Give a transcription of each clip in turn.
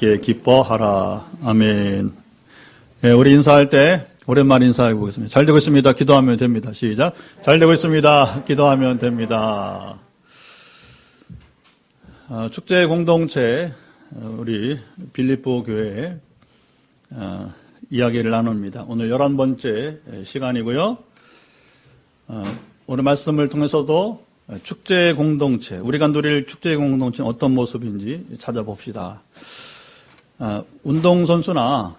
함께 기뻐하라. 아멘. 예, 우리 인사할 때 오랜만에 인사해 보겠습니다. 잘 되고 있습니다. 기도하면 됩니다. 시작. 잘 되고 있습니다. 기도하면 됩니다. 축제 공동체 우리 빌립보 교회 이야기를 나눕니다. 오늘 11번째 시간이고요. 오늘 말씀을 통해서도 축제 공동체, 우리가 누릴 축제 공동체는 어떤 모습인지 찾아봅시다. 운동선수나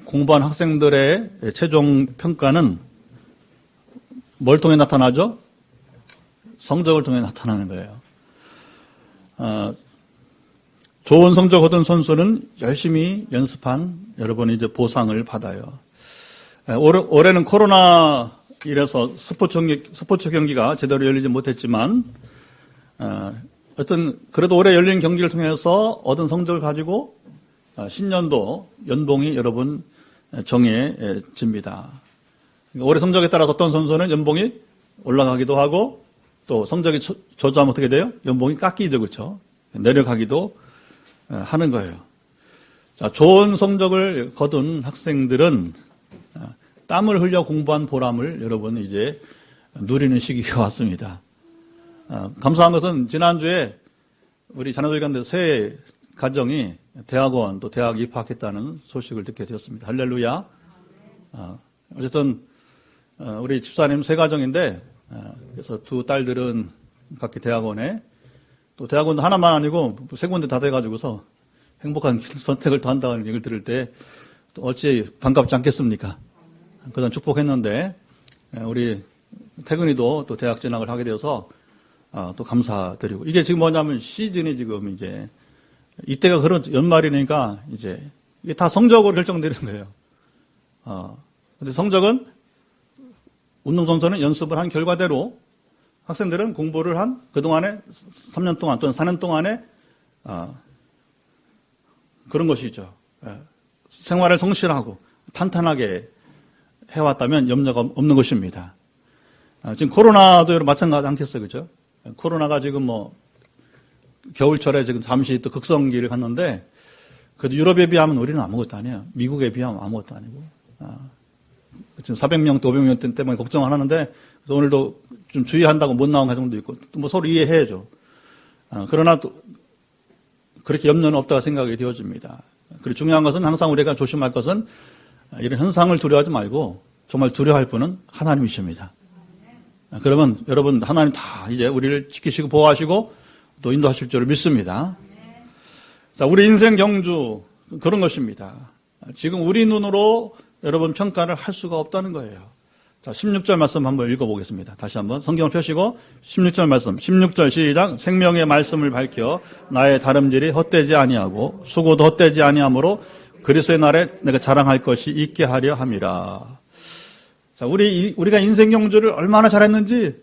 공부한 학생들의 최종 평가는 뭘 통해 나타나죠? 성적을 통해 나타나는 거예요. 좋은 성적 얻은 선수는 열심히 연습한 여러분이 이제 보상을 받아요. 올해는 코로나 이래서 스포츠 경기가 제대로 열리지 못했지만, 어떤, 그래도 올해 열린 경기를 통해서 얻은 성적을 가지고, 신년도 연봉이 여러분 정해집니다. 올해 성적에 따라서 어떤 선수는 연봉이 올라가기도 하고, 또 성적이 저조하면 어떻게 돼요? 연봉이 깎이죠, 그렇죠? 내려가기도 하는 거예요. 자, 좋은 성적을 거둔 학생들은 땀을 흘려 공부한 보람을 여러분 이제 누리는 시기가 왔습니다. 감사한 것은 지난주에 우리 자녀들 가운데 세 가정이 대학원 또 대학 입학했다는 소식을 듣게 되었습니다. 할렐루야. 어쨌든 우리 집사님 세 가정인데 그래서 두 딸들은 각기 대학원에 또 대학원도 하나만 아니고 세 군데 다 돼가지고서 행복한 선택을 더 한다는 얘기를 들을 때 또 어찌 반갑지 않겠습니까? 그동안 축복했는데 우리 태근이도 또 대학 진학을 하게 되어서 또 감사드리고 이게 지금 뭐냐면 시즌이 지금 이제 이때가 그런 연말이니까 이제 이게 다 성적으로 결정되는 거예요. 근데 성적은 운동선수는 연습을 한 결과대로 학생들은 공부를 한 그동안에 3년 동안 또는 4년 동안에 그런 것이죠. 생활을 성실하고 탄탄하게 해왔다면 염려가 없는 것입니다. 지금 코로나도 마찬가지 않겠어요, 그죠? 코로나가 지금 뭐 겨울철에 지금 잠시 또 극성기를 갔는데 그래도 유럽에 비하면 우리는 아무것도 아니에요. 미국에 비하면 아무것도 아니고. 지금 400명 또 500명 때문에 걱정을 하는데 그래서 오늘도 좀 주의한다고 못 나온 가정도 있고 또 뭐 서로 이해해야죠. 그러나 또 그렇게 염려는 없다고 생각이 되어집니다. 그리고 중요한 것은 항상 우리가 조심할 것은 이런 현상을 두려워하지 말고 정말 두려워할 분은 하나님이십니다. 그러면 여러분 하나님 다 이제 우리를 지키시고 보호하시고 또 인도하실 줄을 믿습니다. 자, 우리 인생 경주 그런 것입니다. 지금 우리 눈으로 여러분 평가를 할 수가 없다는 거예요. 자, 16절 말씀 한번 읽어보겠습니다. 다시 한번 성경을 펴시고 16절 말씀 16절 시작. 생명의 말씀을 밝혀 나의 다름질이 헛되지 아니하고 수고도 헛되지 아니하므로 그리스도의 날에 내가 자랑할 것이 있게 하려 함이라. 자, 우리가 인생 경주를 얼마나 잘했는지.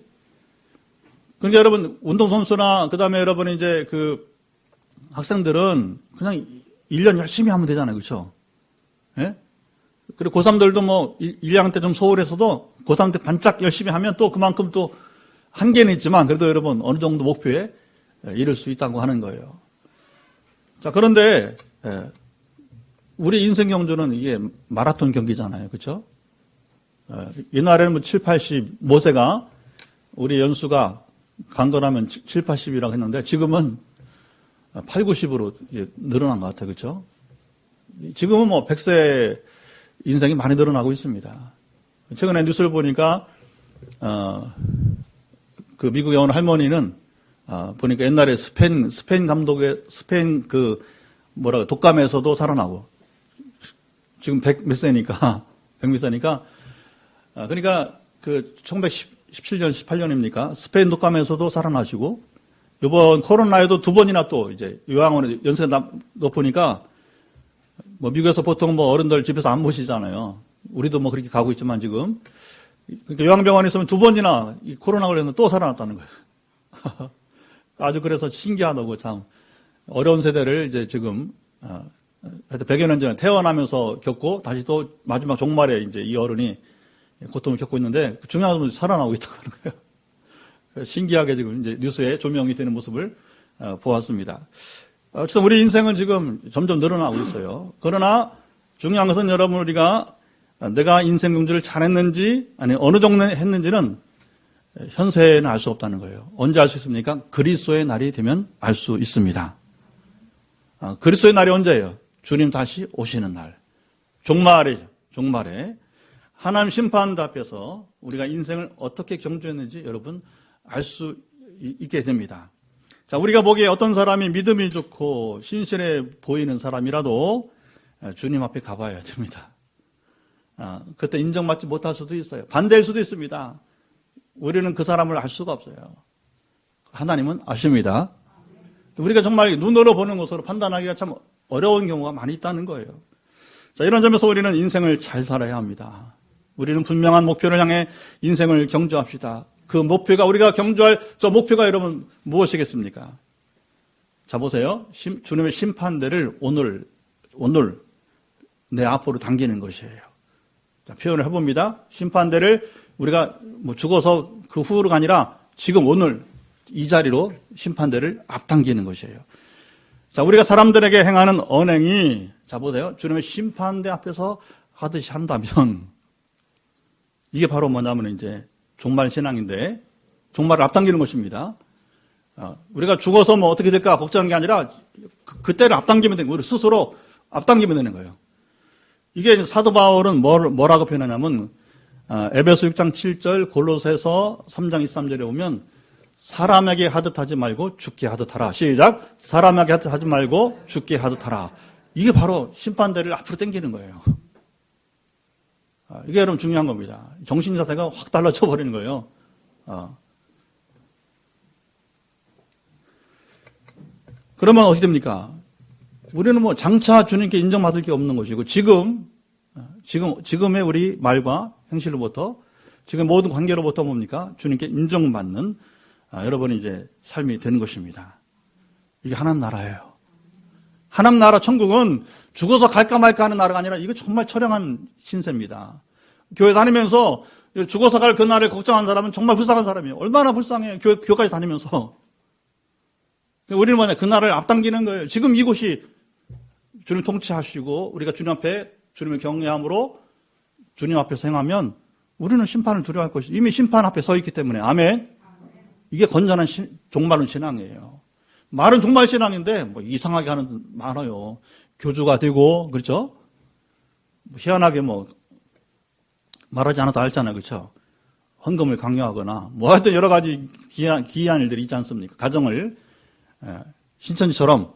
그러니까 여러분 운동선수나 그다음에 여러분 이제 그 학생들은 그냥 1년 열심히 하면 되잖아요, 그렇죠? 예? 그리고 고3들도 뭐 1, 2학년 때 좀 소홀했어도 고3 때 반짝 열심히 하면 또 그만큼 또 한계는 있지만 그래도 여러분 어느 정도 목표에 이를 수 있다고 하는 거예요. 자, 그런데 우리 인생 경주는 이게 마라톤 경기잖아요, 그렇죠? 옛날에는 뭐 7, 80 모세가 우리 연수가 강건하면 7, 80이라고 했는데 지금은 8, 90으로 이제 늘어난 것 같아요, 그렇죠? 지금은 뭐 100세 인생이 많이 늘어나고 있습니다. 최근에 뉴스를 보니까 그 미국의 어느 할머니는 보니까 옛날에 스페인 감독의 스페인 그 뭐라 독감에서도 살아나고 지금 100 몇 세니까 100 몇 세니까 그러니까 그 1917년 18년입니까? 스페인 독감에서도 살아나시고 이번 코로나에도 2번이나 또 이제 요양원에 연세가 높으니까 뭐 미국에서 보통 뭐 어른들 집에서 안 모시잖아요. 우리도 뭐 그렇게 가고 있지만 지금 그러니까 요양병원에 있으면 2번이나 이 코로나 걸렸는데 또 살아났다는 거예요. 아주 그래서 신기하다고 참 어려운 세대를 이제 지금 하여튼 100여 년 전에 태어나면서 겪고 다시 또 마지막 종말에 이제 이 어른이 고통을 겪고 있는데 중요한 건 살아나고 있다고 하는 거예요. 신기하게 지금 이제 뉴스에 조명이 되는 모습을 보았습니다. 어쨌든 우리 인생은 지금 점점 늘어나고 있어요. 그러나 중요한 것은 여러분 우리가 내가 인생 경주를 잘했는지 아니 어느 정도 했는지는 현세는 알 수 없다는 거예요. 언제 알 수 있습니까? 그리스도의 날이 되면 알 수 있습니다. 그리스도의 날이 언제예요? 주님 다시 오시는 날. 종말이죠. 종말에 하나님 심판대 앞에서 우리가 인생을 어떻게 경주했는지 여러분 알 수 있게 됩니다. 자, 우리가 보기에 어떤 사람이 믿음이 좋고 신실해 보이는 사람이라도 주님 앞에 가봐야 됩니다. 그때 인정받지 못할 수도 있어요. 반대일 수도 있습니다. 우리는 그 사람을 알 수가 없어요. 하나님은 아십니다. 우리가 정말 눈으로 보는 것으로 판단하기가 참 어려운 경우가 많이 있다는 거예요. 자, 이런 점에서 우리는 인생을 잘 살아야 합니다. 우리는 분명한 목표를 향해 인생을 경주합시다. 그 목표가 우리가 경주할 저 목표가 여러분 무엇이겠습니까? 자, 보세요. 주님의 심판대를 오늘 내 앞으로 당기는 것이에요. 자, 표현을 해봅니다. 심판대를 우리가 죽어서 그 후로가 아니라 지금 오늘 이 자리로 심판대를 앞당기는 것이에요. 자, 우리가 사람들에게 행하는 언행이 자, 보세요. 주님의 심판대 앞에서 하듯이 한다면 이게 바로 뭐냐면 이제 종말 신앙인데 종말을 앞당기는 것입니다. 우리가 죽어서 뭐 어떻게 될까 걱정하는 게 아니라 그때를 앞당기면 되는 거예요. 우리 스스로 앞당기면 되는 거예요. 이게 사도 바울은 뭐라고 표현하냐면 에베소 6장 7절 골로새서 3장 23절에 보면 사람에게 하듯 하지 말고 죽게 하듯 하라. 시작. 사람에게 하듯 하지 말고 죽게 하듯 하라. 이게 바로 심판대를 앞으로 당기는 거예요. 이게 여러분 중요한 겁니다. 정신 자세가 확 달라져 버리는 거예요. 그러면 어떻게 됩니까? 우리는 뭐 장차 주님께 인정받을 게 없는 것이고 지금의 우리 말과 행실로부터 지금 모든 관계로부터 뭡니까? 주님께 인정받는 여러분이 이제 삶이 되는 것입니다. 이게 하나님 나라예요. 하나님 나라 천국은 죽어서 갈까 말까 하는 나라가 아니라 이거 정말 처량한 신세입니다. 교회 다니면서 죽어서 갈 그날을 걱정하는 사람은 정말 불쌍한 사람이에요. 얼마나 불쌍해요. 교회까지 다니면서. 우리는 뭐냐, 그날을 앞당기는 거예요. 지금 이곳이 주님 통치하시고 우리가 주님 앞에 주님의 경외함으로 주님 앞에서 행하면 우리는 심판을 두려워할 것이 이미 심판 앞에 서 있기 때문에 아멘. 이게 건전한 종말은 신앙이에요. 말은 종말 신앙인데 뭐 이상하게 하는 많아요. 교주가 되고 그렇죠? 희한하게 뭐 말하지 않아도 알잖아요, 그렇죠? 헌금을 강요하거나 뭐 하여튼 여러 가지 기이한 일들이 있지 않습니까? 가정을 신천지처럼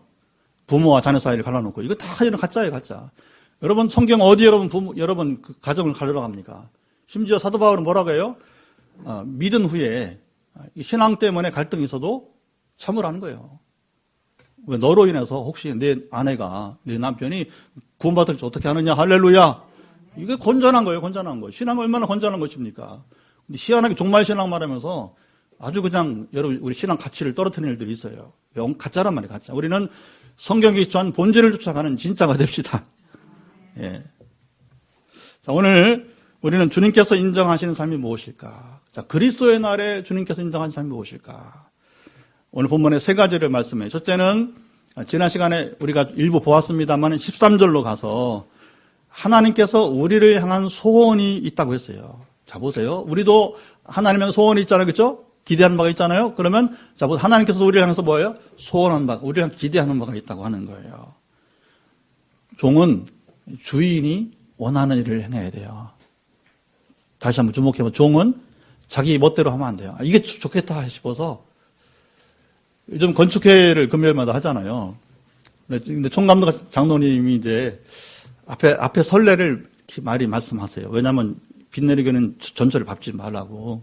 부모와 자녀 사이를 갈라놓고 이거 다 이런 가짜예요, 가짜. 여러분 성경 어디 여러분 그 가정을 가르러 갑니까? 심지어 사도 바울은 뭐라고 해요? 믿은 후에 신앙 때문에 갈등이 있어도 참으라는 거예요. 왜 너로 인해서 혹시 내 아내가 내 남편이 구원받을지 어떻게 하느냐? 할렐루야. 이게 건전한 거예요, 건전한 거. 신앙 얼마나 건전한 것입니까? 근데 희한하게 종말 신앙 말하면서 아주 그냥 여러분 우리 신앙 가치를 떨어뜨리는 일들이 있어요. 가짜란 말이에요, 가짜. 우리는 성경이 기초한 본질을 쫓아가는 진짜가 됩시다. 예. 자, 오늘 우리는 주님께서 인정하시는 삶이 무엇일까? 자, 그리스도의 날에 주님께서 인정하시는 삶이 무엇일까? 오늘 본문에 세 가지를 말씀해요. 첫째는 지난 시간에 우리가 일부 보았습니다만 13절로 가서 하나님께서 우리를 향한 소원이 있다고 했어요. 자, 보세요. 우리도 하나님의 소원이 있잖아요. 그렇죠? 기대하는 바가 있잖아요. 그러면 자, 하나님께서 우리를 향해서 뭐예요? 소원하는 바가, 우리를 향해 기대하는 바가 있다고 하는 거예요. 종은 주인이 원하는 일을 행해야 돼요. 다시 한번 주목해보면 종은 자기 멋대로 하면 안 돼요. 이게 좋겠다 싶어서 요즘 건축회를 금요일마다 하잖아요. 근데 총감독 장로님이 이제 앞에 설례를 많이 말씀하세요. 왜냐하면 비 내리게는 전철을 밟지 말라고.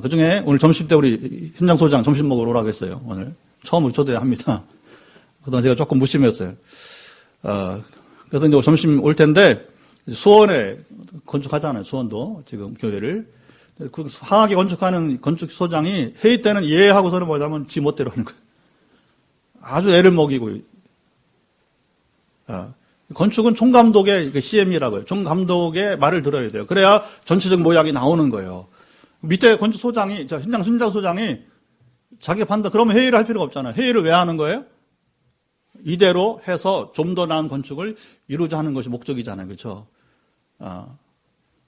그 중에 오늘 점심 때 우리 현장 소장 점심 먹으러 오라고 했어요. 오늘 처음으로 초대합니다. 그동안 제가 조금 무심했어요. 그래서 이제 점심 올 텐데 수원에 건축하잖아요. 수원도 지금 교회를. 그 하하게 건축하는 건축 소장이 회의 때는 예 하고서는 뭐냐면 지 멋대로 하는 거예요. 아주 애를 먹이고. 건축은 총감독의 CM이라고 해요. 총감독의 말을 들어야 돼요. 그래야 전체적 모양이 나오는 거예요. 밑에 건축 소장이, 현장 소장이 자기가 판다. 그러면 회의를 할 필요가 없잖아요. 회의를 왜 하는 거예요? 이대로 해서 좀 더 나은 건축을 이루자 하는 것이 목적이잖아요. 그렇죠?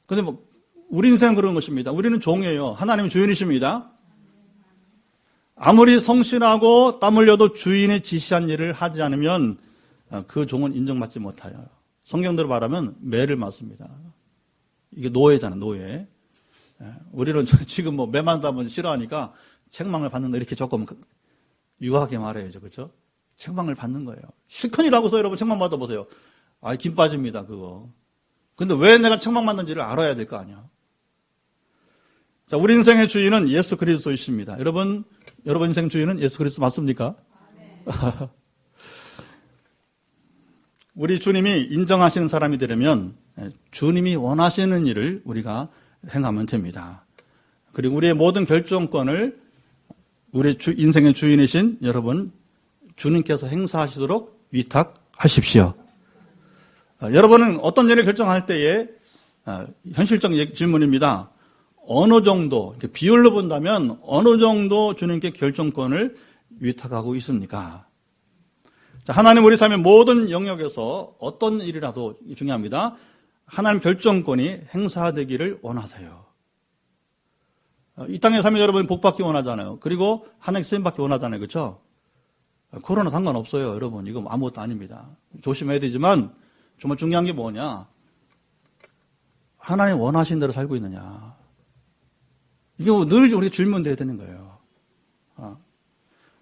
근데 뭐 우리 인생은 그런 것입니다. 우리는 종이에요. 하나님은 주인이십니다. 아무리 성실하고 땀 흘려도 주인의 지시한 일을 하지 않으면 그 종은 인정받지 못해요. 성경대로 말하면 매를 맞습니다. 이게 노예잖아요. 노예. 우리는 지금 뭐 매 맞다면 싫어하니까 책망을 받는다 이렇게 조금 유하게 말해야죠. 그렇죠? 책망을 받는 거예요. 실컷이라고서 여러분 책망 받아보세요. 김 빠집니다. 그거. 근데 왜 내가 책망받는지를 알아야 될 거 아니야. 자, 우리 인생의 주인은 예수 그리스도이십니다. 여러분 인생 주인은 예수 그리스도 맞습니까? 네. 우리 주님이 인정하시는 사람이 되려면 주님이 원하시는 일을 우리가 행하면 됩니다. 그리고 우리의 모든 결정권을 우리 인생의 주인이신 여러분 주님께서 행사하시도록 위탁하십시오. 여러분은 어떤 일을 결정할 때에 현실적 질문입니다. 어느 정도, 비율로 본다면 어느 정도 주님께 결정권을 위탁하고 있습니까? 자, 하나님 우리 삶의 모든 영역에서 어떤 일이라도 중요합니다. 하나님 결정권이 행사되기를 원하세요. 이 땅의 삶에 여러분 복받기 원하잖아요. 그리고 하나님 쓰임받기 원하잖아요. 그렇죠? 코로나 상관없어요. 여러분 이거 아무것도 아닙니다. 조심해야 되지만 정말 중요한 게 뭐냐? 하나님 원하신 대로 살고 있느냐? 이게 늘 우리 질문돼야 되는 거예요.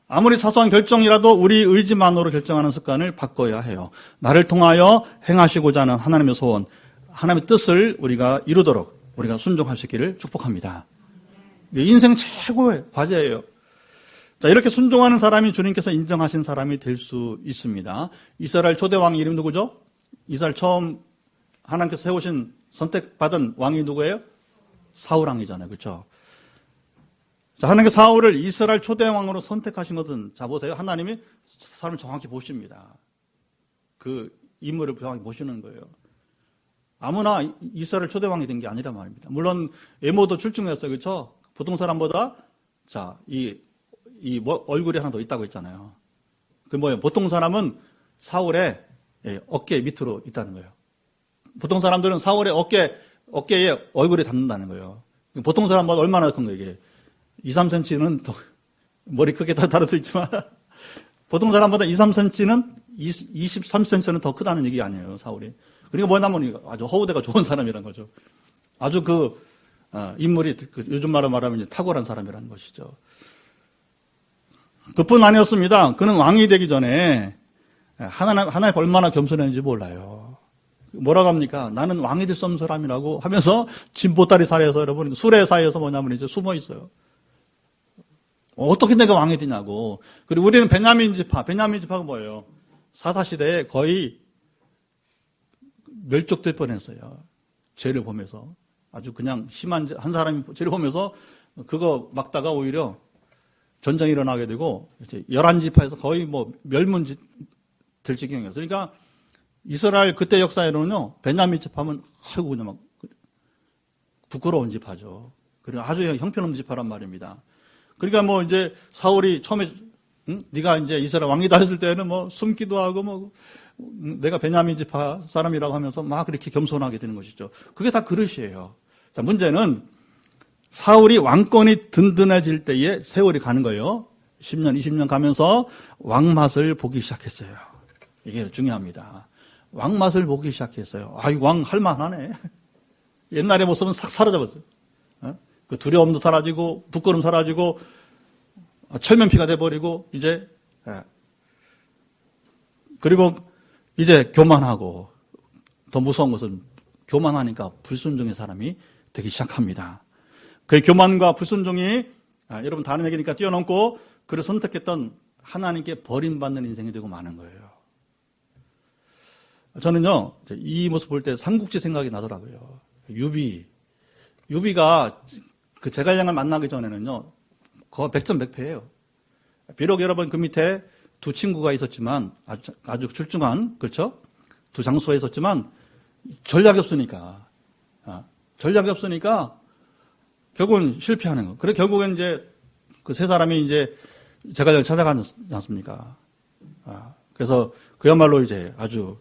아무리 사소한 결정이라도 우리 의지만으로 결정하는 습관을 바꿔야 해요. 나를 통하여 행하시고자 하는 하나님의 소원, 하나님의 뜻을 우리가 이루도록 우리가 순종할 수 있기를 축복합니다. 인생 최고의 과제예요. 자, 이렇게 순종하는 사람이 주님께서 인정하신 사람이 될 수 있습니다. 이스라엘 초대 왕 이름 누구죠? 이스라엘 처음 하나님께서 세우신 선택받은 왕이 누구예요? 사울 왕이잖아요. 그렇죠? 자, 하나님께서 사울을 이스라엘 초대 왕으로 선택하신 것은 자 보세요. 하나님이 사람을 정확히 보십니다. 그 인물을 정확히 보시는 거예요. 아무나 이스라엘 초대 왕이 된 게 아니란 말입니다. 물론 외모도 출중했어요. 그렇죠? 보통 사람보다 자, 얼굴이 하나 더 있다고 했잖아요. 그 뭐예요? 보통 사람은 사울의 어깨 밑으로 있다는 거예요. 보통 사람들은 사울의 어깨에 얼굴이 닿는다는 거예요. 보통 사람보다 얼마나 큰 거예요, 이게? 2, 3cm는 더, 머리 크게 다 다를 수 있지만, 보통 사람보다 2, 3cm는, 23cm는 더 크다는 얘기 아니에요, 사울이. 그러니까 뭐냐면 아주 허우대가 좋은 사람이라는 거죠. 아주 인물이, 요즘 말로 말하면 탁월한 사람이라는 것이죠. 그뿐 아니었습니다. 그는 왕이 되기 전에, 하나님 얼마나 겸손했는지 몰라요. 뭐라고 합니까? 나는 왕이 될 수 없는 사람이라고 하면서 진보다리 사이에서 여러분 수레 사이에서 뭐냐면 이제 숨어 있어요. 어떻게 내가 왕이 되냐고. 그리고 우리는 베냐민 지파가 뭐예요? 사사시대에 거의 멸족될 뻔했어요. 죄를 보면서 아주 그냥 심한 한 사람이 죄를 보면서 그거 막다가 오히려 전쟁이 일어나게 되고 이제 11지파에서 거의 뭐 멸문지 될 지경이었어요. 그러니까 이스라엘 그때 역사에는요, 베냐민 지파면 아이고 그냥 막 부끄러운 지파죠. 그리고 아주 형편없는 지파란 말입니다. 그러니까 뭐 이제 사울이 처음에 네가 이제 이스라엘 왕이다 했을 때는 뭐 숨기도 하고 뭐 내가 베냐민 지파 사람이라고 하면서 막 그렇게 겸손하게 되는 것이죠. 그게 다 그릇이에요. 자, 문제는 사울이 왕권이 든든해질 때에 세월이 가는 거예요. 10년, 20년 가면서 왕맛을 보기 시작했어요. 이게 중요합니다. 왕맛을 보기 시작했어요. 이 왕 할만하네. 옛날의 모습은 싹 사라져버렸어요. 그 두려움도 사라지고, 부끄러움 사라지고, 철면피가 돼버리고, 이제, 그리고 이제 교만하고, 더 무서운 것은 교만하니까 불순종의 사람이 되기 시작합니다. 그 교만과 불순종이, 여러분 다른 얘기니까 뛰어넘고, 그를 선택했던 하나님께 버림받는 인생이 되고 마는 거예요. 저는요, 이 모습 볼 때 삼국지 생각이 나더라고요. 유비가 그 제갈량을 만나기 전에는요, 거의 백전백패예요. 비록 여러분 그 밑에 두 친구가 있었지만, 아주 출중한, 그렇죠? 두 장수가 있었지만, 전략이 없으니까, 결국은 실패하는 거. 그래, 결국엔 이제 그 세 사람이 이제 제갈량을 찾아가지 않습니까? 그래서 그야말로 이제 아주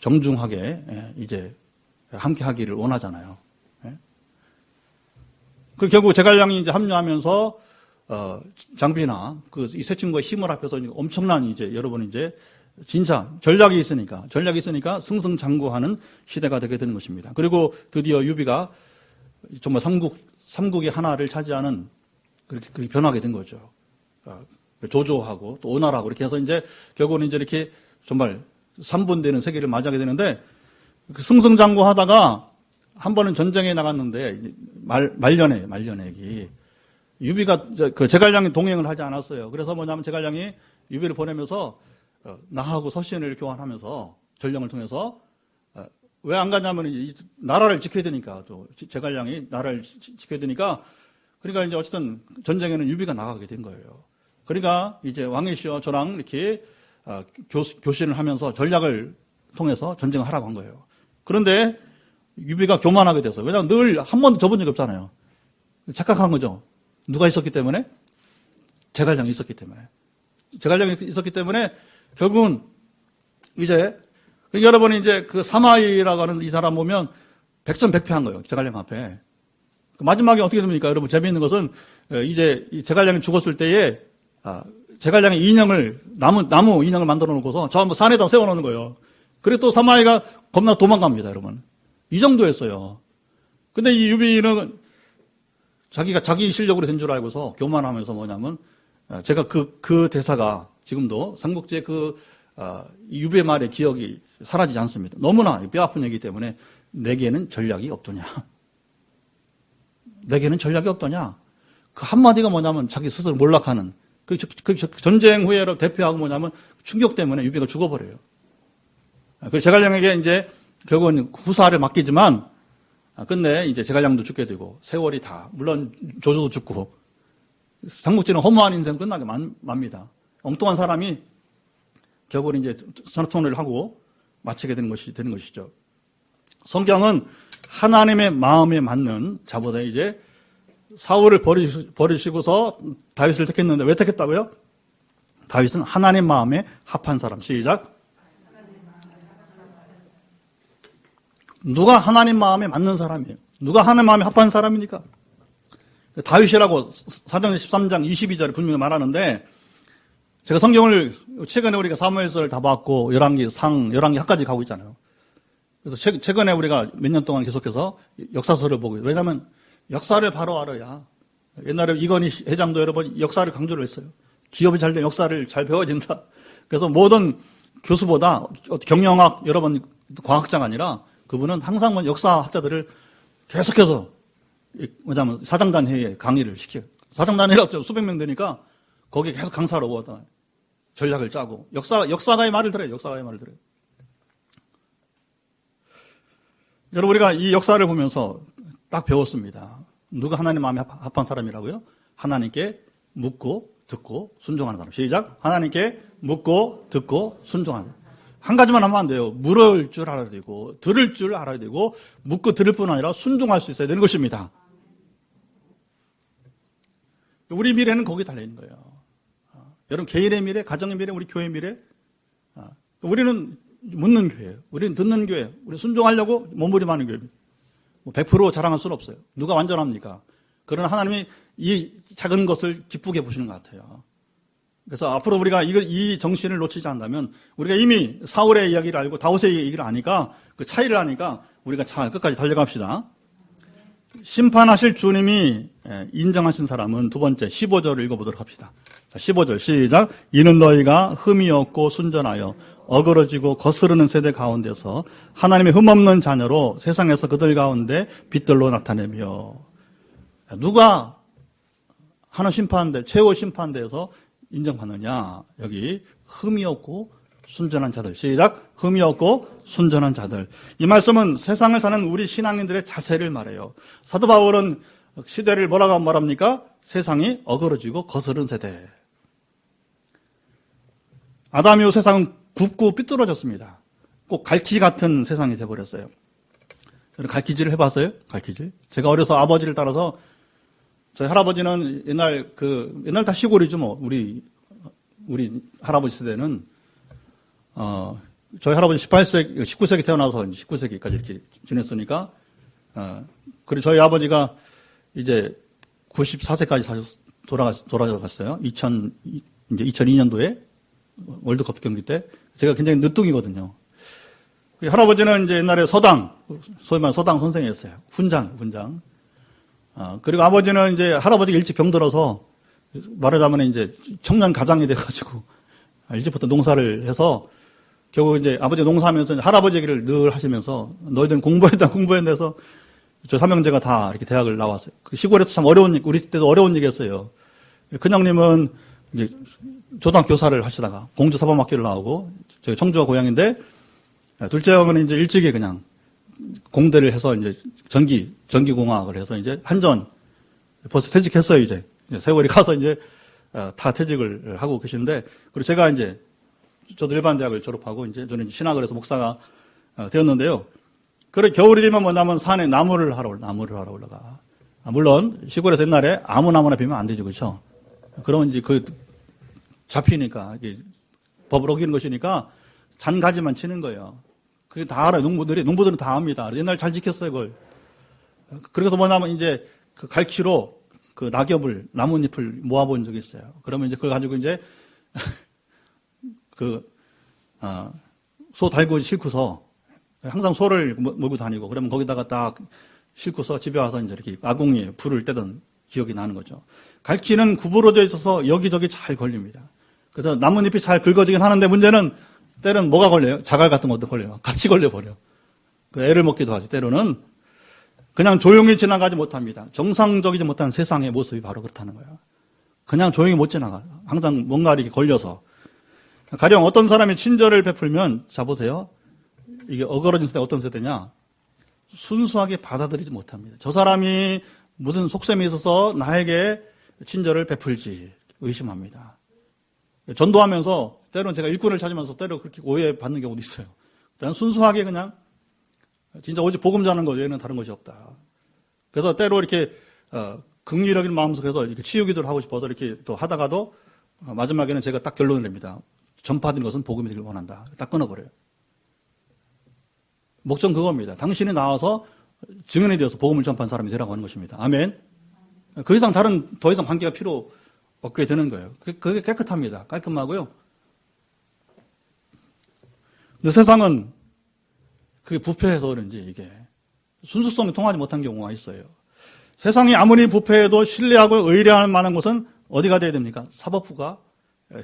정중하게 이제 함께 하기를 원하잖아요. 그 결국 제갈량이 이제 합류하면서 장비나 이 세 친구의 힘을 합해서 엄청난 이제 여러분 이제 진짜 전략이 있으니까 승승장구하는 시대가 되게 되는 것입니다. 그리고 드디어 유비가 정말 삼국의 하나를 차지하는 그렇게 변하게 된 거죠. 조조하고 또 오나라하고 이렇게 해서 이제 결국은 이제 이렇게 정말 3분되는 세계를 맞이하게 되는데 승승장구하다가 한 번은 전쟁에 나갔는데 말년에 유비가 그 제갈량이 동행을 하지 않았어요. 그래서 뭐냐면 제갈량이 유비를 보내면서 나하고 서신을 교환하면서 전령을 통해서 왜 안 가냐면 나라를 지켜야 되니까 또 제갈량이 나라를 지켜야 되니까 그러니까 이제 어쨌든 전쟁에는 유비가 나가게 된 거예요. 그러니까 이제 왕이시여 저랑 이렇게 교신을 하면서 전략을 통해서 전쟁을 하라고 한 거예요. 그런데 유비가 교만하게 돼서 왜냐하면 늘 한 번도 져본 적이 없잖아요. 착각한 거죠. 누가 있었기 때문에? 제갈량이 있었기 때문에. 제갈량이 있었기 때문에 결국은 이제 여러분이 이제 그 사마이라고 하는 이 사람 보면 백전백패한 거예요. 제갈량 앞에. 마지막에 어떻게 됩니까? 여러분 재미있는 것은 이제 제갈량이 죽었을 때에 제갈량의 인형을 나무 인형을 만들어 놓고서 저 한번 산에다 세워 놓는 거예요. 그리고 또 사마이가 겁나 도망갑니다, 여러분. 이 정도였어요. 근데 이 유비는 자기가 자기 실력으로 된 줄 알고서 교만하면서 뭐냐면 제가 그 대사가 지금도 삼국지의 유비의 말의 기억이 사라지지 않습니다. 너무나 뼈아픈 얘기 때문에 내게는 전략이 없더냐. 내게는 전략이 없더냐. 그 한마디가 뭐냐면 자기 스스로 몰락하는 그 전쟁 후에를 대표하고 뭐냐면 충격 때문에 유비가 죽어버려요. 그래서 제갈량에게 이제 결국은 후사를 맡기지만 끝내 이제 제갈량도 죽게 되고 세월이 다 물론 조조도 죽고 삼국지는 허무한 인생 끝나게 맙니다. 엉뚱한 사람이 결국은 이제 전투를 하고 마치게 되는 것이죠. 성경은 하나님의 마음에 맞는 자보다 이제 사울을 버리시고서 다윗을 택했는데 왜 택했다고요? 다윗은 하나님 마음에 합한 사람. 시작. 누가 하나님 마음에 맞는 사람이에요? 누가 하나님 마음에 합한 사람입니까? 다윗이라고 사도행전 13장 22절에 분명히 말하는데 제가 성경을 최근에 우리가 사무엘서를 다 봤고 열왕기하까지 가고 있잖아요. 그래서 최근에 우리가 몇 년 동안 계속해서 역사서를 보고 있어요. 왜냐하면 역사를 바로 알아야 옛날에 이건희 회장도 여러 번 역사를 강조를 했어요. 기업이 잘 되면 역사를 잘 배워진다. 그래서 모든 교수보다 경영학 여러분 과학자가 아니라 그분은 항상 역사학자들을 계속해서 뭐냐면 사장단 회의에 강의를 시켜요. 사장단 회의가 수백 명 되니까 거기에 계속 강사로 오다 전략을 짜고 역사가의 말을 들어요. 역사가의 말을 들어요. 여러분 우리가 이 역사를 보면서 딱 배웠습니다. 누가 하나님 마음에 합한 사람이라고요? 하나님께 묻고 듣고 순종하는 사람. 시작. 하나님께 묻고 듣고 순종하는 사람. 한 가지만 하면 안 돼요. 물을 줄 알아야 되고 들을 줄 알아야 되고 묻고 들을 뿐 아니라 순종할 수 있어야 되는 것입니다. 우리 미래는 거기에 달려있는 거예요. 여러분 개인의 미래, 가정의 미래, 우리 교회의 미래. 우리는 묻는 교회예요. 우리는 듣는 교회. 우리 순종하려고 몸부림하는 교회입니다. 100% 자랑할 수는 없어요. 누가 완전합니까? 그러나 하나님이 이 작은 것을 기쁘게 보시는 것 같아요. 그래서 앞으로 우리가 이 정신을 놓치지 않는다면 우리가 이미 사울의 이야기를 알고 다윗의 얘기를 아니까 그 차이를 아니까 우리가 잘 끝까지 달려갑시다. 심판하실 주님이 인정하신 사람은 두 번째 15절을 읽어보도록 합시다. 자, 15절 시작. 이는 너희가 흠이 없고 순전하여 어그러지고 거스르는 세대 가운데서 하나님의 흠없는 자녀로 세상에서 그들 가운데 빛들로 나타내며. 누가 하는 심판대, 최후 심판대에서 인정받느냐. 여기 흠이 없고 순전한 자들. 시작. 흠이 없고 순전한 자들. 이 말씀은 세상을 사는 우리 신앙인들의 자세를 말해요. 사도 바울은 시대를 뭐라고 말합니까? 세상이 어그러지고 거스른 세대. 아담 이후 세상은 굽고 삐뚤어졌습니다. 꼭 갈퀴 같은 세상이 돼버렸어요. 갈퀴질을 해봤어요? 갈퀴질? 제가 어려서 아버지를 따라서 저희 할아버지는 옛날 다 시골이죠 뭐. 우리 할아버지 세대는 저희 할아버지 19세기 태어나서 19세기까지 이렇게 지냈으니까, 그리고 저희 아버지가 이제 94세까지 돌아가셨어요. 이제 2002년도에 월드컵 경기 때. 제가 굉장히 늦둥이거든요. 할아버지는 이제 옛날에 소위 말하는 서당 선생이었어요. 훈장. 그리고 아버지는 이제 할아버지가 일찍 병들어서 말하자면 이제 청년 가장이 돼가지고 일찍부터 농사를 해서 결국 이제 아버지 농사하면서 할아버지 얘기를 늘 하시면서 너희들은 공부했다 해서 저 삼형제가 다 이렇게 대학을 나왔어요. 그 시골에서 참 우리 때도 어려운 얘기였어요. 큰형님은 이제 초등학교 교사를 하시다가 공주사범학교를 나오고 저희 청주가 고향인데 둘째 형은 이제 일찍이 그냥 공대를 해서 이제 전기공학을 해서 이제 한전 벌써 퇴직했어요, 이제. 세월이 가서 이제 다 퇴직을 하고 계시는데, 그리고 제가 이제 저도 일반 대학을 졸업하고 이제 저는 신학을 해서 목사가 되었는데요. 그래 겨울이 되면 뭐냐면 산에 나무를 하러 올라가. 물론 시골에서 옛날에 아무나무나 비면 안 되죠, 그렇죠? 그러면 이제 잡히니까 이게 법을 어기는 것이니까 잔가지만 치는 거예요. 그게 다 알아요. 농부들은 다 압니다. 옛날 잘 지켰어요, 그걸. 그래서 뭐냐면 이제 그 갈퀴로 그 나뭇잎을 모아본 적이 있어요. 그러면 이제 그걸 가지고 이제 소 달고 싣고서 항상 소를 몰고 다니고 그러면 거기다가 딱 싣고서 집에 와서 이제 이렇게 아궁이에 불을 떼던 기억이 나는 거죠. 갈퀴는 구부러져 있어서 여기저기 잘 걸립니다. 그래서 나뭇잎이 잘 긁어지긴 하는데 문제는 때로는 뭐가 걸려요? 자갈 같은 것도 걸려요. 같이 걸려버려. 애를 먹기도 하지. 때로는 그냥 조용히 지나가지 못합니다. 정상적이지 못한 세상의 모습이 바로 그렇다는 거예요. 그냥 조용히 못 지나가요. 항상 뭔가 이렇게 걸려서. 가령 어떤 사람이 친절을 베풀면, 자 보세요. 이게 어그러진 세대 어떤 세대냐? 순수하게 받아들이지 못합니다. 저 사람이 무슨 속셈이 있어서 나에게 친절을 베풀지 의심합니다. 전도하면서 때로는 제가 일꾼을 찾으면서 때로 그렇게 오해받는 경우도 있어요. 저는 순수하게 그냥 진짜 오직 복음 전하는 것 외에는 다른 것이 없다. 그래서 때로 이렇게 긍휼적인 마음속에서 이렇게 치유기도를 하고 싶어서 이렇게 또 하다가도 마지막에는 제가 딱 결론을 냅니다. 전파된 것은 복음이 되길 원한다. 딱 끊어버려요. 목적 그겁니다. 당신이 나와서 증인이 되어서 복음을 전파한 사람이 되라고 하는 것입니다. 아멘. 그 이상 더 이상 관계가 필요 없게 되는 거예요. 그게 깨끗합니다. 깔끔하고요. 근데 세상은 그게 부패해서 그런지 이게 순수성이 통하지 못한 경우가 있어요. 세상이 아무리 부패해도 신뢰하고 의뢰할 만한 곳은 어디가 돼야 됩니까? 사법부가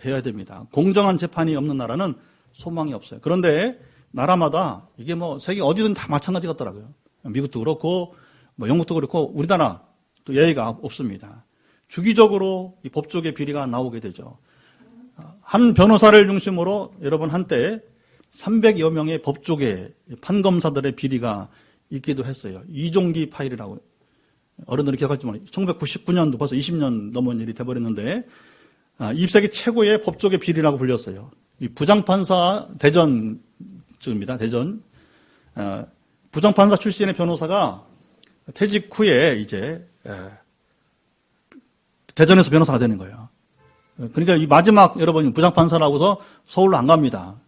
돼야 됩니다. 공정한 재판이 없는 나라는 소망이 없어요. 그런데 나라마다 이게 뭐 세계 어디든 다 마찬가지 같더라고요. 미국도 그렇고 뭐 영국도 그렇고 우리나라 또 예의가 없습니다. 주기적으로 이 법조계 비리가 나오게 되죠. 한 변호사를 중심으로 여러분 한때 300여 명의 법조계 판검사들의 비리가 있기도 했어요. 이종기 파일이라고 어른들이 기억할지 모르겠어요. 1999년도 벌써 20년 넘은 일이 돼버렸는데 20세기 최고의 법조계 비리라고 불렸어요. 이 부장판사 대전입니다. 대전 부장판사 출신의 변호사가 퇴직 후에 이제 대전에서 변호사가 되는 거예요. 그러니까 이 마지막 여러분 부장판사라고서 서울로 안 갑니다.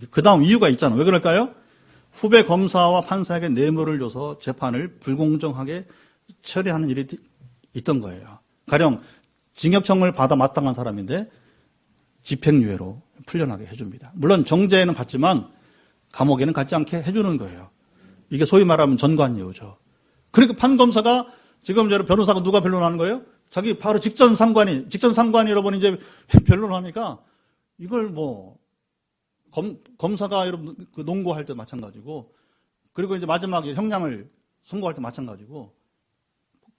그 다음 이유가 있잖아요. 왜 그럴까요? 후배 검사와 판사에게 뇌물을 줘서 재판을 불공정하게 처리하는 일이 있던 거예요. 가령 징역형을 받아 마땅한 사람인데 집행유예로 풀려나게 해줍니다. 물론 정죄는 받지만 감옥에는 갖지 않게 해주는 거예요. 이게 소위 말하면 전관예우죠. 그러니까 판검사가 지금 변호사가 누가 변론하는 거예요? 자기 바로 직전 상관이 여러분 이제 변론하니까 이걸 뭐 검사가 여러분 그 농고할 때 마찬가지고 그리고 이제 마지막에 형량을 선고할 때 마찬가지고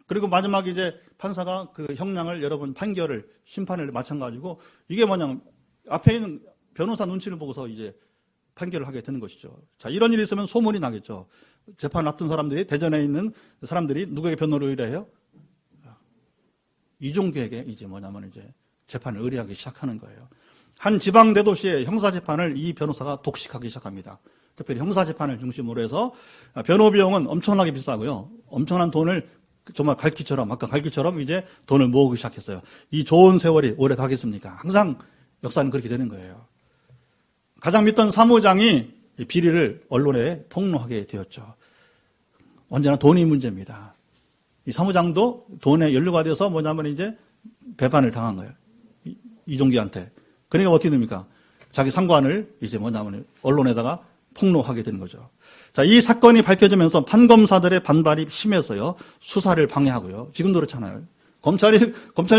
그리고 마지막에 이제 판사가 그 형량을 여러분 판결을 심판을 마찬가지고 이게 뭐냐면 앞에 있는 변호사 눈치를 보고서 이제 판결을 하게 되는 것이죠. 자, 이런 일이 있으면 소문이 나겠죠. 재판을 앞둔 사람들이 대전에 있는 사람들이 누구에게 변호를 의뢰해요? 이종규에게 이제 뭐냐면 이제 재판을 의뢰하기 시작하는 거예요. 한 지방 대도시의 형사 재판을 이 변호사가 독식하기 시작합니다. 특별히 형사 재판을 중심으로 해서 변호 비용은 엄청나게 비싸고요. 엄청난 돈을 정말 아까 갈퀴처럼 이제 돈을 모으기 시작했어요. 이 좋은 세월이 오래 가겠습니까? 항상 역사는 그렇게 되는 거예요. 가장 믿던 사무장이 비리를 언론에 폭로하게 되었죠. 언제나 돈이 문제입니다. 이 사무장도 돈에 연루가 돼서 뭐냐면 이제 배반을 당한 거예요. 이종기한테. 그러니까 어떻게 됩니까? 자기 상관을 이제 뭐냐면 언론에다가 폭로하게 되는 거죠. 자, 이 사건이 밝혀지면서 판검사들의 반발이 심해서요. 수사를 방해하고요. 지금도 그렇잖아요. 검찰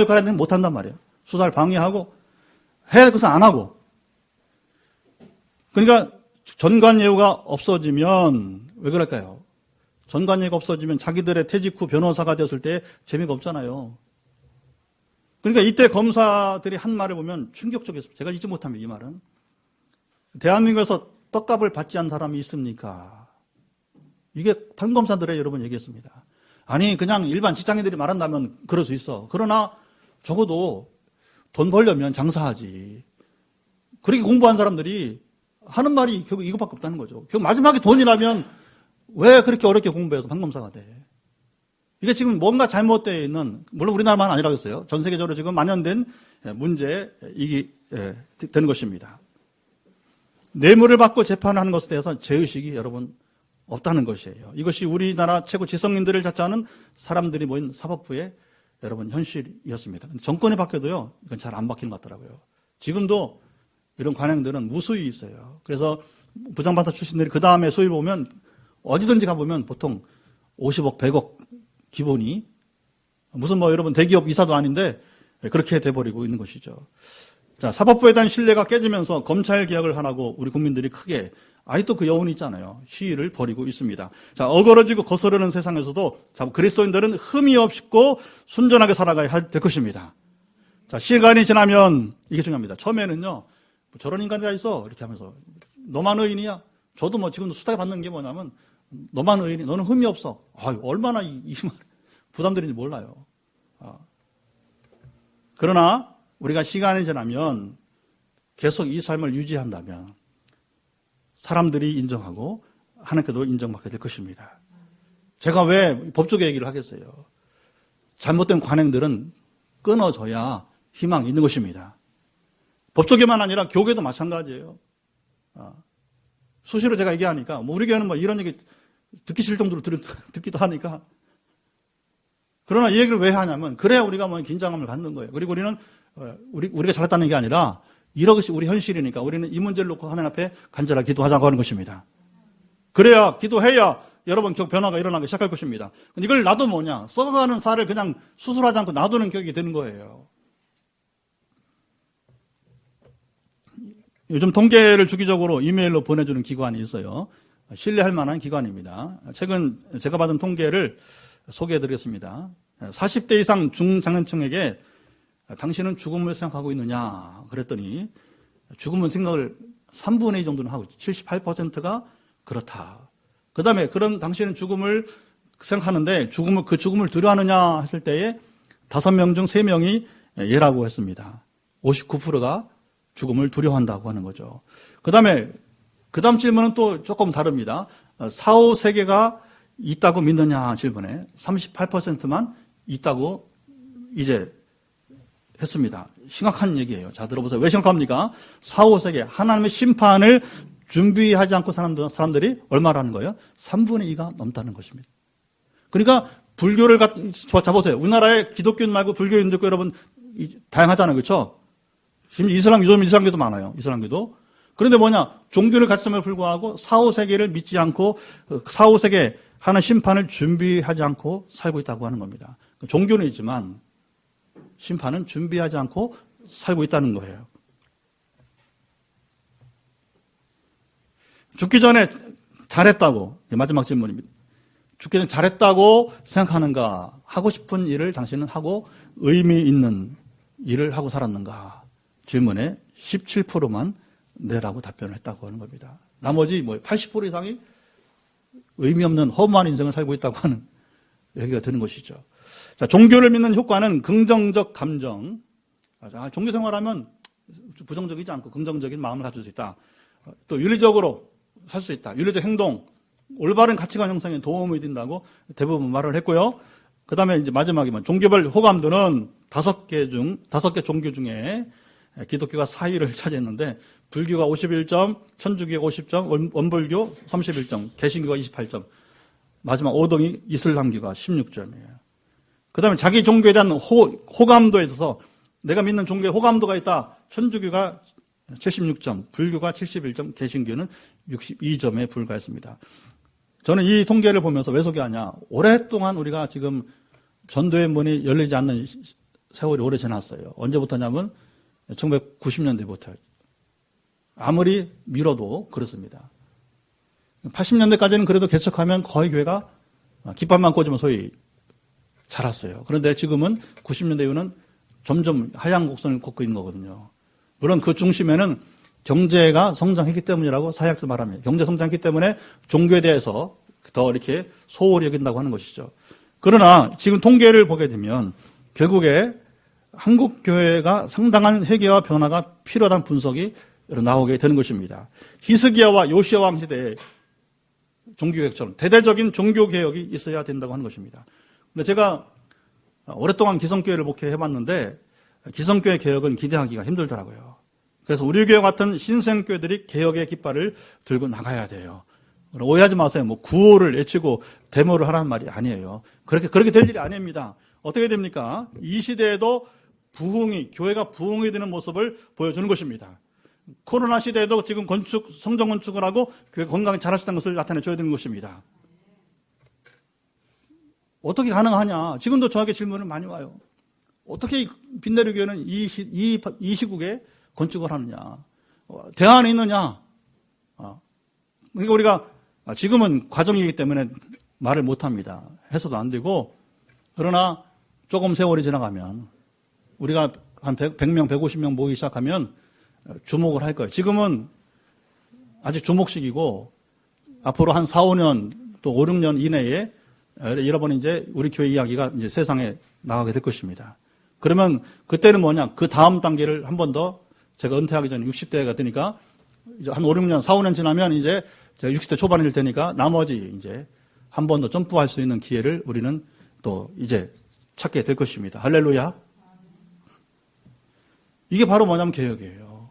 역할을 못한단 말이에요. 수사를 방해하고 해야 할 것은 안 하고. 그러니까 전관예우가 없어지면 왜 그럴까요? 전관예우가 없어지면 자기들의 퇴직 후 변호사가 되었을 때 재미가 없잖아요. 그러니까 이때 검사들이 한 말을 보면 충격적이었습니다. 제가 잊지 못합니다. 이 말은. 대한민국에서 떡값을 받지 않은 사람이 있습니까? 이게 판검사들의 여러분 얘기했습니다. 아니 그냥 일반 직장인들이 말한다면 그럴 수 있어. 그러나 적어도 돈 벌려면 장사하지. 그렇게 공부한 사람들이 하는 말이 결국 이것밖에 없다는 거죠. 결국 마지막에 돈이라면 왜 그렇게 어렵게 공부해서 판검사가 돼? 이게 지금 뭔가 잘못되어 있는, 물론 우리나라만 아니라겠어요. 전 세계적으로 지금 만연된 문제이기 되는 것입니다. 뇌물을 받고 재판을 하는 것에 대해서 죄의식이 여러분 없다는 것이에요. 이것이 우리나라 최고 지성인들을 자처하는 사람들이 모인 사법부의 여러분 현실이었습니다. 정권이 바뀌어도요, 이건 잘 안 바뀌는 것 같더라고요. 지금도 이런 관행들은 무수히 있어요. 그래서 부장판사 출신들이 그 다음에 수입 보면 어디든지 가보면 보통 50억, 100억 기본이 무슨 뭐 여러분 대기업 이사도 아닌데 그렇게 돼버리고 있는 것이죠. 자, 사법부에 대한 신뢰가 깨지면서 검찰 개혁을 하라고 우리 국민들이 크게 아직도 그 여운이 있잖아요. 시위를 벌이고 있습니다. 자, 어그러지고 거스르는 세상에서도 그리스도인들은 흠이 없고 순전하게 살아가야 될 것입니다. 자, 시간이 지나면 이게 중요합니다. 처음에는요, 저런 인간이 다 있어 이렇게 하면서 너만 의인이야. 저도 뭐 지금도 수탁 받는 게 뭐냐면 너만 의인이, 너는 흠이 없어. 얼마나 이 부담들인지 몰라요. 그러나 우리가 시간이 지나면 계속 이 삶을 유지한다면 사람들이 인정하고 하나님께도 인정받게 될 것입니다. 제가 왜 법조계 얘기를 하겠어요? 잘못된 관행들은 끊어져야 희망이 있는 것입니다. 법조계만 아니라 교계도 마찬가지예요. 수시로 제가 얘기하니까 우리 교회는 뭐 이런 얘기 듣기 싫을 정도로 듣기도 하니까. 그러나 이 얘기를 왜 하냐면 그래야 우리가 뭐 긴장감을 갖는 거예요. 그리고 우리는 우리가 잘했다는 게 아니라 이것이 우리 현실이니까 우리는 이 문제를 놓고 하나님 앞에 간절하게 기도하자고 하는 것입니다. 그래야 기도해야 여러분 변화가 일어나기 시작할 것입니다. 근데 이걸 놔도 뭐냐? 썩어가는 살을 그냥 수술하지 않고 놔두는 격이 되는 거예요. 요즘 통계를 주기적으로 이메일로 보내주는 기관이 있어요. 신뢰할 만한 기관입니다. 최근 제가 받은 통계를 소개해드리겠습니다. 40대 이상 중장년층에게 당신은 죽음을 생각하고 있느냐 그랬더니 죽음은 생각을 3분의 2 정도는 하고 78%가 그렇다. 그 다음에 그럼 당신은 죽음을 생각하는데 그 죽음을 두려워하느냐 했을 때에 5명 중 3명이 예라고 했습니다. 59%가 죽음을 두려워한다고 하는 거죠. 그 다음 질문은 또 조금 다릅니다. 사후 세계가 있다고 믿느냐 질문에 38%만 있다고 이제 했습니다. 심각한 얘기예요. 자, 들어보세요. 왜 심각합니까? 사후 세계, 하나님의 심판을 준비하지 않고 사는 사람들이 얼마라는 거예요? 3분의 2가 넘다는 것입니다. 그러니까 불교를 잡아보세요. 우리나라에 기독교인 말고 불교, 인도교 여러분 다양하잖아요. 그렇죠? 지금 요즘 이슬람교도 많아요. 이슬람교도. 그런데 뭐냐? 종교를 갖췄음에 불구하고 사후 세계를 믿지 않고 사후 세계 하는 심판을 준비하지 않고 살고 있다고 하는 겁니다. 종교는 있지만 심판은 준비하지 않고 살고 있다는 거예요. 죽기 전에 잘했다고, 마지막 질문입니다. 죽기 전에 잘했다고 생각하는가? 하고 싶은 일을 당신은 하고 의미 있는 일을 하고 살았는가? 질문에 17%만 네라고 답변을 했다고 하는 겁니다. 나머지 80% 이상이 의미 없는 허무한 인생을 살고 있다고 하는 얘기가 드는 것이죠. 자, 종교를 믿는 효과는 긍정적 감정. 종교 생활하면 부정적이지 않고 긍정적인 마음을 가질 수 있다. 또 윤리적으로 살 수 있다. 윤리적 행동, 올바른 가치관 형성에 도움이 된다고 대부분 말을 했고요. 그 다음에 이제 마지막이면 종교별 호감도는 5개 종교 중에 기독교가 4위를 차지했는데 불교가 51점, 천주교가 50점, 원불교 31점, 개신교가 28점, 마지막 5등이 이슬람교가 16점이에요. 그 다음에 자기 종교에 대한 호감도에 있어서 내가 믿는 종교에 호감도가 있다. 천주교가 76점, 불교가 71점, 개신교는 62점에 불과했습니다. 저는 이 통계를 보면서 왜 소개하냐. 오랫동안 우리가 지금 전도의 문이 열리지 않는 세월이 오래 지났어요. 언제부터냐면 1990년대부터. 아무리 미뤄도 그렇습니다. 80년대까지는 그래도 개척하면 거의 교회가 깃발만 꽂으면 소위 자랐어요. 그런데 지금은 90년대 이후는 점점 하향 곡선을 걷고 있는 거거든요. 물론 그 중심에는 경제가 성장했기 때문이라고 사역에서 말합니다. 경제 성장했기 때문에 종교에 대해서 더 이렇게 소홀히 여긴다고 하는 것이죠. 그러나 지금 통계를 보게 되면 결국에 한국 교회가 상당한 회개와 변화가 필요하다는 분석이 나오게 되는 것입니다. 히스기야와 요시야 왕 시대에 종교개혁처럼 대대적인 종교개혁이 있어야 된다고 하는 것입니다. 근데 제가 오랫동안 기성교회를 목회해봤는데 기성교회 개혁은 기대하기가 힘들더라고요. 그래서 우리 교회 같은 신생교회들이 개혁의 깃발을 들고 나가야 돼요. 오해하지 마세요. 뭐 구호를 외치고 데모를 하라는 말이 아니에요. 그렇게 될 일이 아닙니다. 어떻게 됩니까? 이 시대에도 교회가 부흥이 되는 모습을 보여주는 것입니다. 코로나 시대에도 지금 성전 건축을 하고 교회 건강히 잘하시다는 것을 나타내줘야 되는 것입니다. 어떻게 가능하냐? 지금도 저에게 질문을 많이 와요. 어떻게 빈내리 교회는 이 시국에 건축을 하느냐? 대안이 있느냐? 그러니까 우리가 지금은 과정이기 때문에 말을 못합니다. 해서도 안 되고, 그러나 조금 세월이 지나가면 우리가 한 100명, 150명 모이기 시작하면 주목을 할 거예요. 지금은 아직 주목식이고 앞으로 한 4, 5년 또 5, 6년 이내에 여러분 이제 우리 교회 이야기가 이제 세상에 나가게 될 것입니다. 그러면 그때는 뭐냐? 그 다음 단계를 한 번 더 제가 은퇴하기 전에 60대가 되니까 이제 한 5, 6년, 4, 5년 지나면 이제 제가 60대 초반이 될 테니까 나머지 이제 한 번 더 점프할 수 있는 기회를 우리는 또 이제 찾게 될 것입니다. 할렐루야. 이게 바로 뭐냐면 개혁이에요.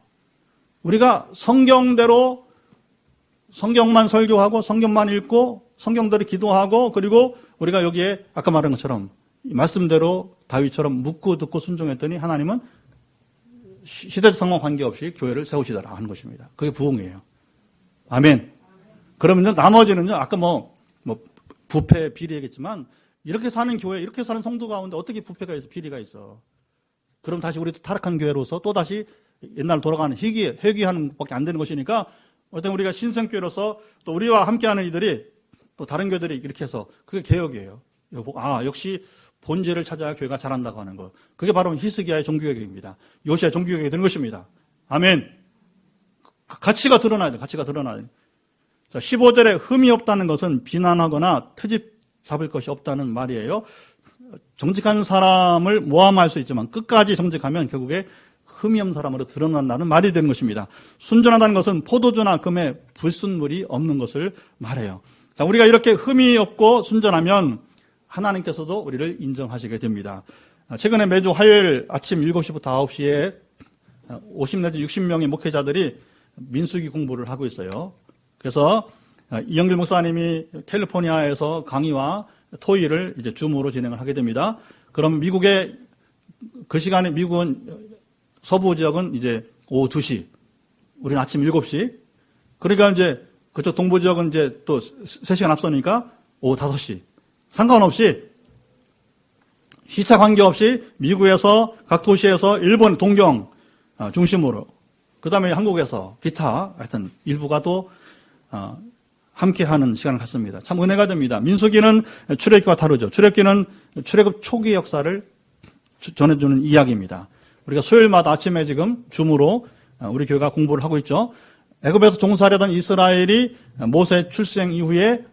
우리가 성경대로 성경만 설교하고 성경만 읽고 성경대로 기도하고 그리고 우리가 여기에 아까 말한 것처럼 말씀대로 다윗처럼 묻고 듣고 순종했더니 하나님은 시대적 상황 관계없이 교회를 세우시더라 하는 것입니다. 그게 부흥이에요. 아멘. 그러면 나머지는요, 아까 부패, 비리 얘기했지만 이렇게 사는 교회, 이렇게 사는 성도 가운데 어떻게 부패가 있어, 비리가 있어. 그럼 다시 우리 타락한 교회로서 또 다시 옛날 돌아가는 회귀하는 밖에 안 되는 것이니까 어떤 우리가 신생교회로서 또 우리와 함께하는 이들이 또 다른 교회들이 이렇게 해서 그게 개혁이에요. 역시 본질을 찾아야 교회가 자란다고 하는 것. 그게 바로 히스기야의 종교개혁입니다. 요시야의 종교개혁이 되는 것입니다. 아멘. 가치가 드러나야 돼. 가치가 드러나야 돼. 자, 15절에 흠이 없다는 것은 비난하거나 트집 잡을 것이 없다는 말이에요. 정직한 사람을 모함할 수 있지만 끝까지 정직하면 결국에 흠이 없는 사람으로 드러난다는 말이 되는 것입니다. 순전하다는 것은 포도주나 금에 불순물이 없는 것을 말해요. 자, 우리가 이렇게 흠이 없고 순전하면 하나님께서도 우리를 인정하시게 됩니다. 최근에 매주 화요일 아침 7시부터 9시에 50 내지 60명의 목회자들이 민수기 공부를 하고 있어요. 그래서 이영길 목사님이 캘리포니아에서 강의와 토의를 이제 줌으로 진행을 하게 됩니다. 그럼 미국의 그 시간에 미국은 서부 지역은 이제 오후 2시, 우리는 아침 7시. 그러니까 이제 그쪽 동부 지역은 이제 또 3시간 앞서니까 오후 5시. 상관없이 시차 관계없이 미국에서 각 도시에서 일본 동경 중심으로 그다음에 한국에서 기타 하여튼 일부가 또 함께하는 시간을 갖습니다. 참 은혜가 됩니다. 민수기는 출애굽기와 다르죠. 출애굽기는 출애굽 초기 역사를 전해주는 이야기입니다. 우리가 수요일마다 아침에 지금 줌으로 우리 교회가 공부를 하고 있죠. 애굽에서 종살이하던 이스라엘이 모세 출생 이후에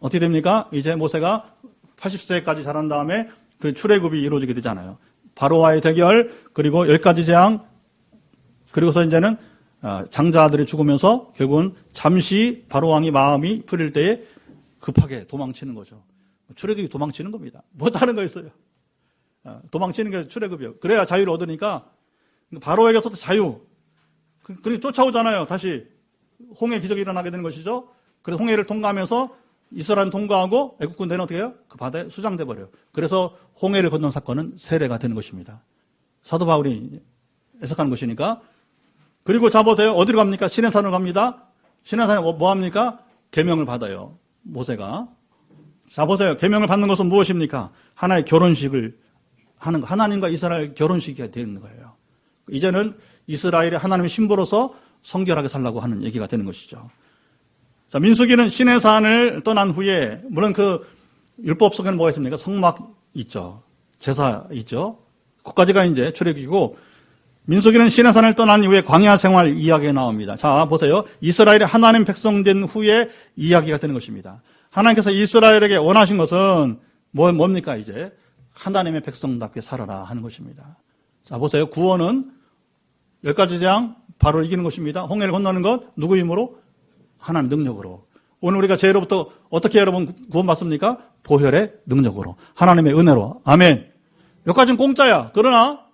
어떻게 됩니까? 이제 모세가 80세까지 자란 다음에 그 출애굽이 이루어지게 되잖아요. 바로와의 대결, 그리고 10가지 재앙, 그리고서 이제는 장자들이 죽으면서 결국은 잠시 바로왕이 마음이 풀릴 때에 급하게 도망치는 거죠. 출애굽이 도망치는 겁니다. 뭐 다른 거 있어요. 도망치는 게 출애굽이에요. 그래야 자유를 얻으니까 바로에게서도 자유, 그리고 쫓아오잖아요. 다시 홍해 기적이 일어나게 되는 것이죠. 그래서 홍해를 통과하면서 이스라엘 통과하고 애국군대는 어떻게 해요? 그 바다에 수장돼 버려요. 그래서 홍해를 건넌 사건은 세례가 되는 것입니다. 사도 바울이 해석하는 것이니까. 그리고 자 보세요. 어디로 갑니까? 시내산으로 갑니다. 시내산에 뭐 합니까? 계명을 받아요. 모세가. 자 보세요. 계명을 받는 것은 무엇입니까? 하나의 결혼식을 하는 거. 하나님과 이스라엘 결혼식이 되는 거예요. 이제는 이스라엘의 하나님의 신부로서 성결하게 살라고 하는 얘기가 되는 것이죠. 자, 민수기는 시내산을 떠난 후에, 물론 그 율법 속에는 뭐가 있습니까? 성막 있죠. 제사 있죠. 그것까지가 이제 출애굽이고, 민수기는 시내산을 떠난 이후에 광야 생활 이야기가 나옵니다. 자, 보세요. 이스라엘이 하나님 백성 된 후에 이야기가 되는 것입니다. 하나님께서 이스라엘에게 원하신 것은 뭡니까, 이제? 하나님의 백성답게 살아라 하는 것입니다. 자, 보세요. 구원은 10가지 재앙 바로 이기는 것입니다. 홍해를 건너는 것, 누구 힘으로? 하나님 능력으로. 오늘 우리가 죄로부터 어떻게 여러분 구원받습니까? 보혈의 능력으로. 하나님의 은혜로. 아멘. 여기까지는 공짜야. 그러나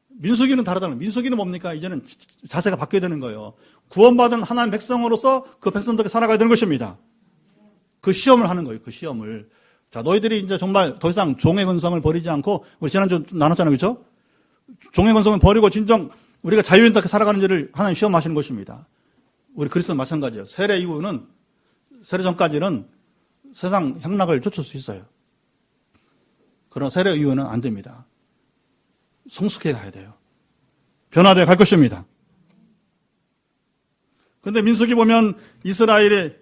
민수기는 다르다는 거예요. 민수기는 뭡니까? 이제는 자세가 바뀌어야 되는 거예요. 구원받은 하나님 백성으로서 그 백성들에게 살아가야 되는 것입니다. 그 시험을 하는 거예요. 그 시험을. 자, 너희들이 이제 정말 더 이상 종의 근성을 버리지 않고, 우리 지난주 나눴잖아요. 그렇죠? 종의 근성을 버리고 진정 우리가 자유인답게 살아가는지를 하나님 시험하시는 것입니다. 우리 그리스도는 마찬가지예요. 세례 이후는, 세례 전까지는 세상 향락을 쫓을 수 있어요. 그러나 세례 이후는 안 됩니다. 성숙해 가야 돼요. 변화되어 갈 것입니다. 그런데 민수기 보면 이스라엘이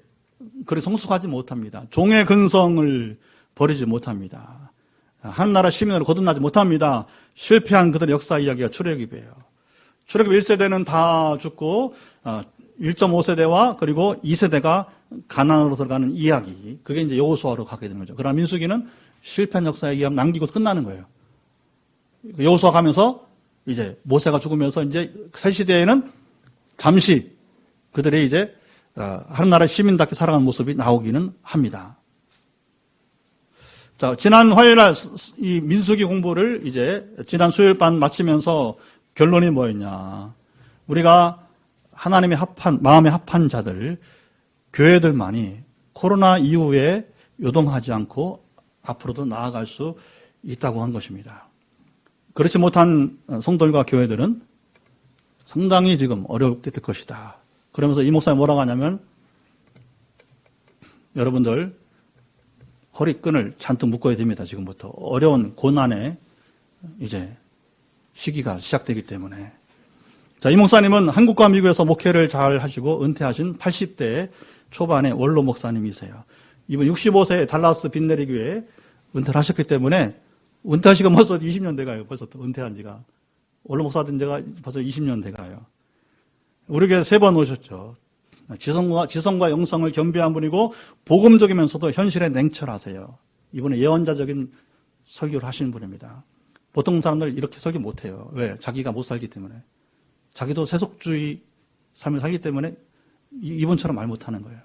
그리 성숙하지 못합니다. 종의 근성을 버리지 못합니다. 한 나라 시민으로 거듭나지 못합니다. 실패한 그들의 역사 이야기가 출애굽이에요. 출애굽 1세대는 다 죽고 1.5세대와 그리고 2세대가 가나안으로 들어가는 이야기. 그게 이제 여호수아로 가게 되는 거죠. 그러나 민수기는 실패한 역사의 이야기 남기고 끝나는 거예요. 여호수아 가면서 이제 모세가 죽으면서 이제 새 시대에는 잠시 그들의 이제 한 나라의 시민답게 살아가는 모습이 나오기는 합니다. 자, 지난 화요일날 이 민수기 공부를 이제 지난 수요일반 마치면서 결론이 뭐였냐. 우리가 하나님의 마음에 합한 자들, 교회들만이 코로나 이후에 요동하지 않고 앞으로도 나아갈 수 있다고 한 것입니다. 그렇지 못한 성도들과 교회들은 상당히 지금 어렵게 될 것이다. 그러면서 이 목사님 뭐라고 하냐면, 여러분들 허리끈을 잔뜩 묶어야 됩니다. 지금부터. 어려운 고난의 이제 시기가 시작되기 때문에. 자, 이 목사님은 한국과 미국에서 목회를 잘 하시고 은퇴하신 80대 초반의 원로 목사님이세요. 이분 65세에 달라스 빈네리 교회에 은퇴를 하셨기 때문에, 은퇴하시고 벌써 20년 돼가요. 벌써 은퇴한 지가. 원로 목사 된 지가 벌써 20년 돼가요. 우리 교회 3번 오셨죠. 지성과 영성을 겸비한 분이고 복음적이면서도 현실에 냉철하세요. 이분은 예언자적인 설교를 하시는 분입니다. 보통 사람들 이렇게 설교 못해요. 왜? 자기가 못 살기 때문에. 자기도 세속주의 삶을 살기 때문에 이분처럼 말 못하는 거예요.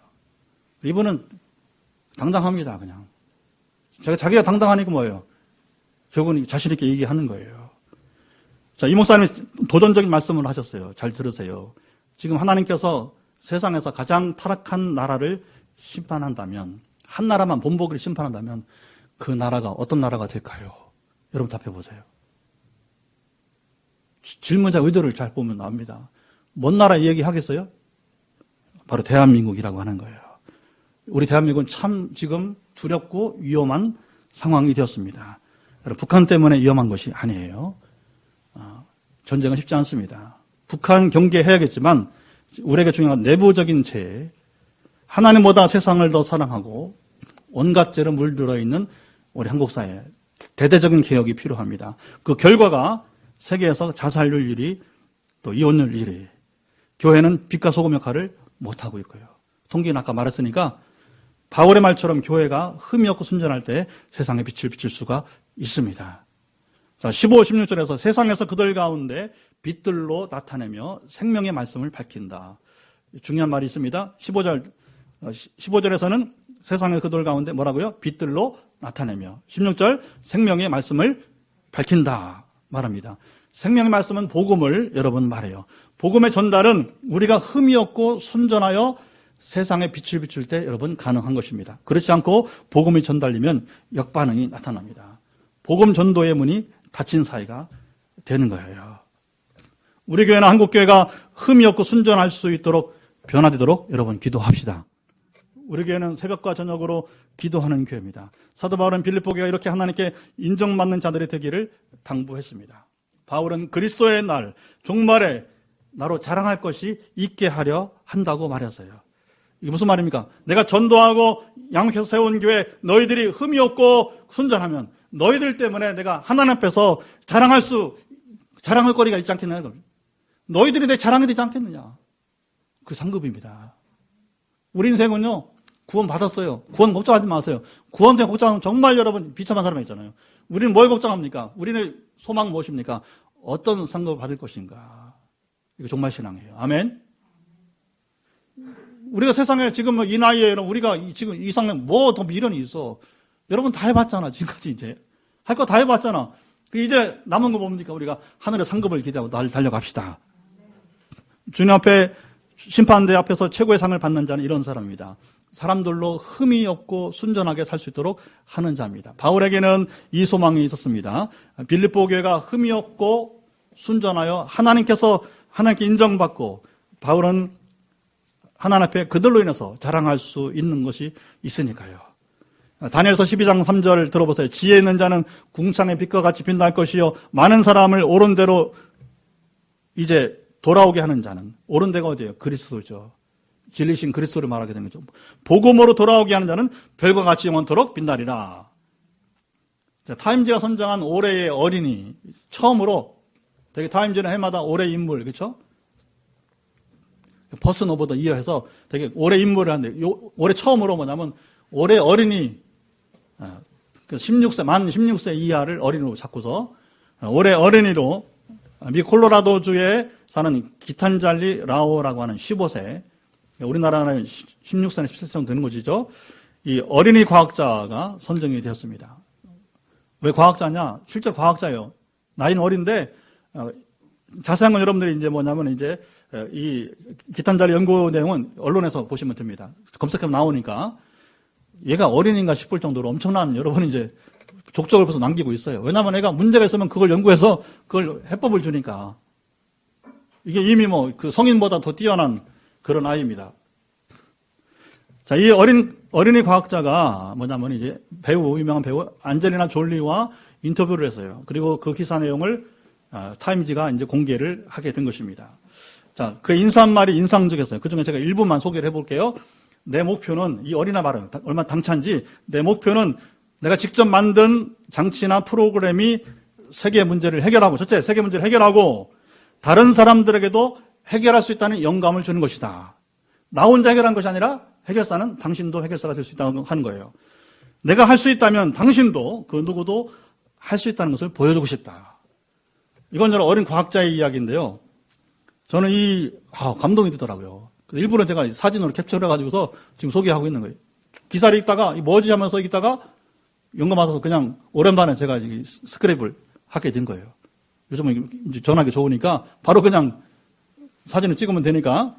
이분은 당당합니다. 그냥. 자기가 당당하니까 뭐예요? 결국은 자신 있게 얘기하는 거예요. 자, 이 목사님이 도전적인 말씀을 하셨어요. 잘 들으세요. 지금 하나님께서 세상에서 가장 타락한 나라를 심판한다면, 한 나라만 본보기를 심판한다면 그 나라가 어떤 나라가 될까요? 여러분 답해 보세요. 질문자 의도를 잘 보면 나옵니다. 뭔 나라 얘기하겠어요? 바로 대한민국이라고 하는 거예요. 우리 대한민국은 참 지금 두렵고 위험한 상황이 되었습니다. 여러분, 북한 때문에 위험한 것이 아니에요. 전쟁은 쉽지 않습니다. 북한 경계해야겠지만 우리에게 중요한 내부적인 죄, 하나님보다 세상을 더 사랑하고 온갖 죄로 물들어 있는 우리 한국 사회, 대대적인 개혁이 필요합니다. 그 결과가 세계에서 자살률 1위, 또 이혼율 1위. 교회는 빛과 소금 역할을 못하고 있고요. 통계는 아까 말했으니까 바울의 말처럼 교회가 흠이 없고 순전할 때 세상에 빛을 비칠 수가 있습니다. 자, 15, 16절에서 세상에서 그들 가운데 빛들로 나타내며 생명의 말씀을 밝힌다. 중요한 말이 있습니다. 15절에서는 세상의 그들 가운데 뭐라고요? 빛들로 나타내며. 16절 생명의 말씀을 밝힌다 말합니다. 생명의 말씀은 복음을 여러분 말해요. 복음의 전달은 우리가 흠이 없고 순전하여 세상에 빛을 비출 때 여러분 가능한 것입니다. 그렇지 않고 복음이 전달되면 역반응이 나타납니다. 복음 전도의 문이 닫힌 사이가 되는 거예요. 우리 교회나 한국교회가 흠이 없고 순전할 수 있도록 변화되도록 여러분 기도합시다. 우리 교회는 새벽과 저녁으로 기도하는 교회입니다. 사도 바울은 빌립보 교회가 이렇게 하나님께 인정받는 자들이 되기를 당부했습니다. 바울은 그리스도의 날 종말에 나로 자랑할 것이 있게 하려 한다고 말했어요. 이게 무슨 말입니까? 내가 전도하고 양육해서 세운 교회 너희들이 흠이 없고 순전하면 너희들 때문에 내가 하나님 앞에서 자랑할 거리가 있지 않겠느냐. 너희들이 내 자랑이 되지 않겠느냐. 그 상급입니다. 우리 인생은요, 구원 받았어요. 구원 걱정하지 마세요. 구원 때문에 걱정하면 정말 여러분 비참한 사람이 있잖아요. 우리는 뭘 걱정합니까? 우리는 소망 무엇입니까? 어떤 상급을 받을 것인가. 이거 정말 신앙이에요. 아멘. 우리가 세상에 지금 이 나이에 우리가 지금 이 상황에 뭐 더 미련이 있어. 여러분 다 해봤잖아. 지금까지 이제. 할 거 다 해봤잖아. 이제 남은 거 뭡니까? 우리가 하늘의 상급을 기대하고 달려갑시다. 주님 앞에 심판대 앞에서 최고의 상을 받는 자는 이런 사람입니다. 사람들로 흠이 없고 순전하게 살 수 있도록 하는 자입니다. 바울에게는 이 소망이 있었습니다. 빌립보 교회가 흠이 없고 순전하여 하나님께 인정받고 바울은 하나님 앞에 그들로 인해서 자랑할 수 있는 것이 있으니까요. 다니엘서 12장 3절 들어보세요. 지혜 있는 자는 궁창의 빛과 같이 빛날 것이요 많은 사람을 옳은 대로 이제 돌아오게 하는 자는, 옳은 데가 어디예요? 그리스도죠. 진리신 그리스도를 말하게 되는 거죠. 복음으로 돌아오게 하는 자는 별과 같이 영원토록 빛나리라. 타임즈가 선정한 올해의 어린이, 처음으로 되게 타임즈는 해마다 올해 인물, 그렇죠? 퍼슨 오브 더 이어 해서 되게 올해 인물을 하는데 올해 처음으로 뭐냐면 올해 어린이 16세 만 16세 이하를 어린이로 잡고서 올해 어린이로 미 콜로라도주에 사는 기탄잘리 라오라고 하는 15세, 우리나라는 16세나 17세 정도 되는 것이죠. 이 어린이 과학자가 선정이 되었습니다. 왜 과학자냐? 실제 과학자예요. 나이는 어린데 자세한 건 여러분들이 이제 뭐냐면 이제 이 기탄잘리 연구 내용은 언론에서 보시면 됩니다. 검색하면 나오니까 얘가 어린인가 싶을 정도로 엄청난 여러분 이제 족적을 벌써 남기고 있어요. 왜냐하면 애가 문제가 있으면 그걸 연구해서 그걸 해법을 주니까 이게 이미 뭐 그 성인보다 더 뛰어난 그런 아이입니다. 자, 이 어린이 과학자가 뭐냐면 이제 유명한 배우 안젤리나 졸리와 인터뷰를 했어요. 그리고 그 기사 내용을 타임지가 이제 공개를 하게 된 것입니다. 자, 그 인사말이 인상적이었어요. 그 중에 제가 일부만 소개를 해볼게요. 내 목표는, 이 어린아 말은 얼마나 당찬지, 내 목표는 내가 직접 만든 장치나 프로그램이 세계 문제를 해결하고, 첫째, 세계 문제를 해결하고, 다른 사람들에게도 해결할 수 있다는 영감을 주는 것이다. 나 혼자 해결한 것이 아니라 해결사는 당신도 해결사가 될 수 있다고 하는 거예요. 내가 할 수 있다면 당신도 그 누구도 할 수 있다는 것을 보여주고 싶다. 이건 저는 어린 과학자의 이야기인데요. 저는 감동이 되더라고요. 일부러 제가 사진으로 캡처를 해가지고서 지금 소개하고 있는 거예요. 기사를 읽다가 뭐지 하면서 읽다가 영감 와서 그냥 오랜만에 제가 스크랩을 하게 된 거예요. 요즘은 이제 전화기 좋으니까 바로 그냥 사진을 찍으면 되니까.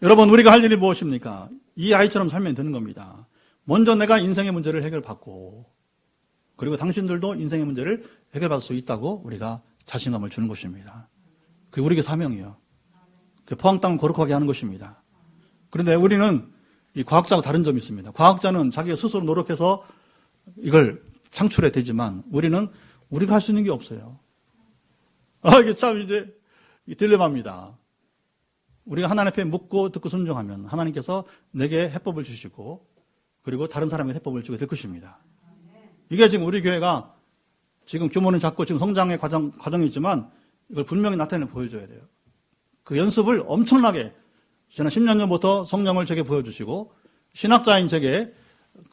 여러분, 우리가 할 일이 무엇입니까? 이 아이처럼 살면 되는 겁니다. 먼저 내가 인생의 문제를 해결받고, 그리고 당신들도 인생의 문제를 해결받을 수 있다고 우리가 자신감을 주는 것입니다. 그게 우리에게 사명이에요. 포항 땅을 거룩하게 하는 것입니다. 그런데 우리는 이 과학자하고 다른 점이 있습니다. 과학자는 자기가 스스로 노력해서 이걸 창출해야 되지만 우리는 우리가 할 수 있는 게 없어요. 이게 참 이제 딜레마입니다. 우리가 하나님 앞에 묻고 듣고 순종하면 하나님께서 내게 해법을 주시고 그리고 다른 사람에게 해법을 주게 될 것입니다. 이게 지금 우리 교회가 지금 규모는 작고 지금 성장의 과정이 있지만 이걸 분명히 나타내 보여줘야 돼요. 그 연습을 엄청나게 지난 10년 전부터 성령을 제게 보여주시고 신학자인 제게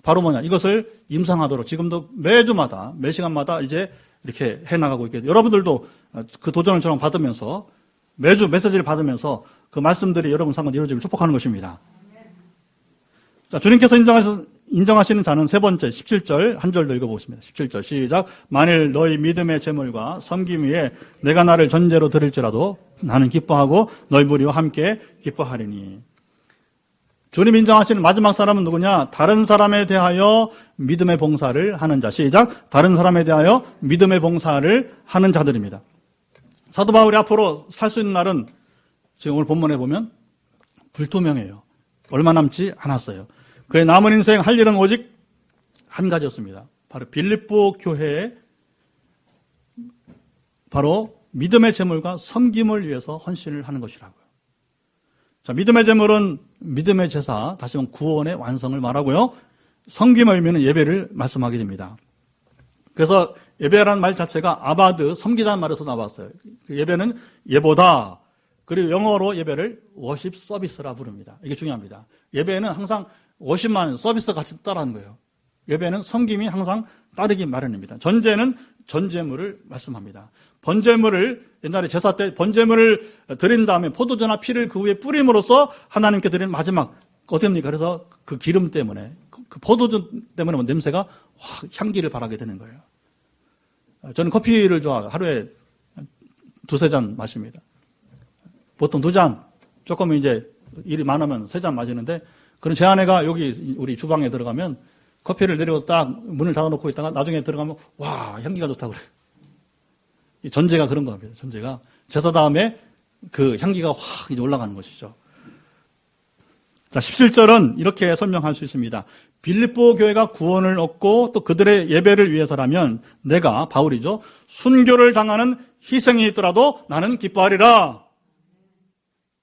바로 이것을 임상하도록 지금도 매주마다 매 시간마다 이제 이렇게 해나가고 있게 돼요. 여러분들도 그 도전을 저랑 받으면서 매주 메시지를 받으면서 그 말씀들이 여러분 상관 이루어지길 축복하는 것입니다. 자, 주님께서 인정하시는 자는 세 번째 17절 한 절 더 읽어보겠습니다. 17절 시작. 만일 너희 믿음의 제물과 섬김 위에 내가 나를 전제로 드릴지라도 나는 기뻐하고 너희 무리와 함께 기뻐하리니. 주님 인정하시는 마지막 사람은 누구냐? 다른 사람에 대하여 믿음의 봉사를 하는 자. 시작. 다른 사람에 대하여 믿음의 봉사를 하는 자들입니다. 사도 바울이 앞으로 살 수 있는 날은 지금 오늘 본문에 보면 불투명해요. 얼마 남지 않았어요. 그의 남은 인생 할 일은 오직 한 가지였습니다. 바로 빌립보 교회에 바로 믿음의 제물과 섬김을 위해서 헌신을 하는 것이라고요. 자, 믿음의 제물은 믿음의 제사, 다시 말하면 구원의 완성을 말하고요. 섬김의 의미는 예배를 말씀하게 됩니다. 그래서 예배라는 말 자체가 아바드, 섬기다는 말에서 나왔어요. 예배는 예보다, 그리고 영어로 예배를 워십 서비스라 부릅니다. 이게 중요합니다. 예배는 항상 워십만 서비스 같이 따라하는 거예요. 예배는 섬김이 항상 따르기 마련입니다. 전제는 전제물을 말씀합니다. 번제물을 옛날에 제사 때 번제물을 드린 다음에 포도주나 피를 그 위에 뿌림으로써 하나님께 드리는 마지막 어땠습니까? 그래서 그 기름 때문에 그 포도주 때문에 냄새가 확 향기를 발하게 되는 거예요. 저는 커피를 좋아해요. 하루에 2-3잔 마십니다. 보통 2잔, 조금 이제 일이 많으면 3잔 마시는데, 그럼 제 아내가 여기 우리 주방에 들어가면 커피를 내려서 딱 문을 닫아놓고 있다가 나중에 들어가면 와, 향기가 좋다고 그래요. 이 전제가 그런 겁니다. 전제가 제사 다음에 그 향기가 확 이제 올라가는 것이죠. 자, 17절은 이렇게 설명할 수 있습니다. 빌립보 교회가 구원을 얻고 또 그들의 예배를 위해서라면 내가, 바울이죠, 순교를 당하는 희생이 있더라도 나는 기뻐하리라.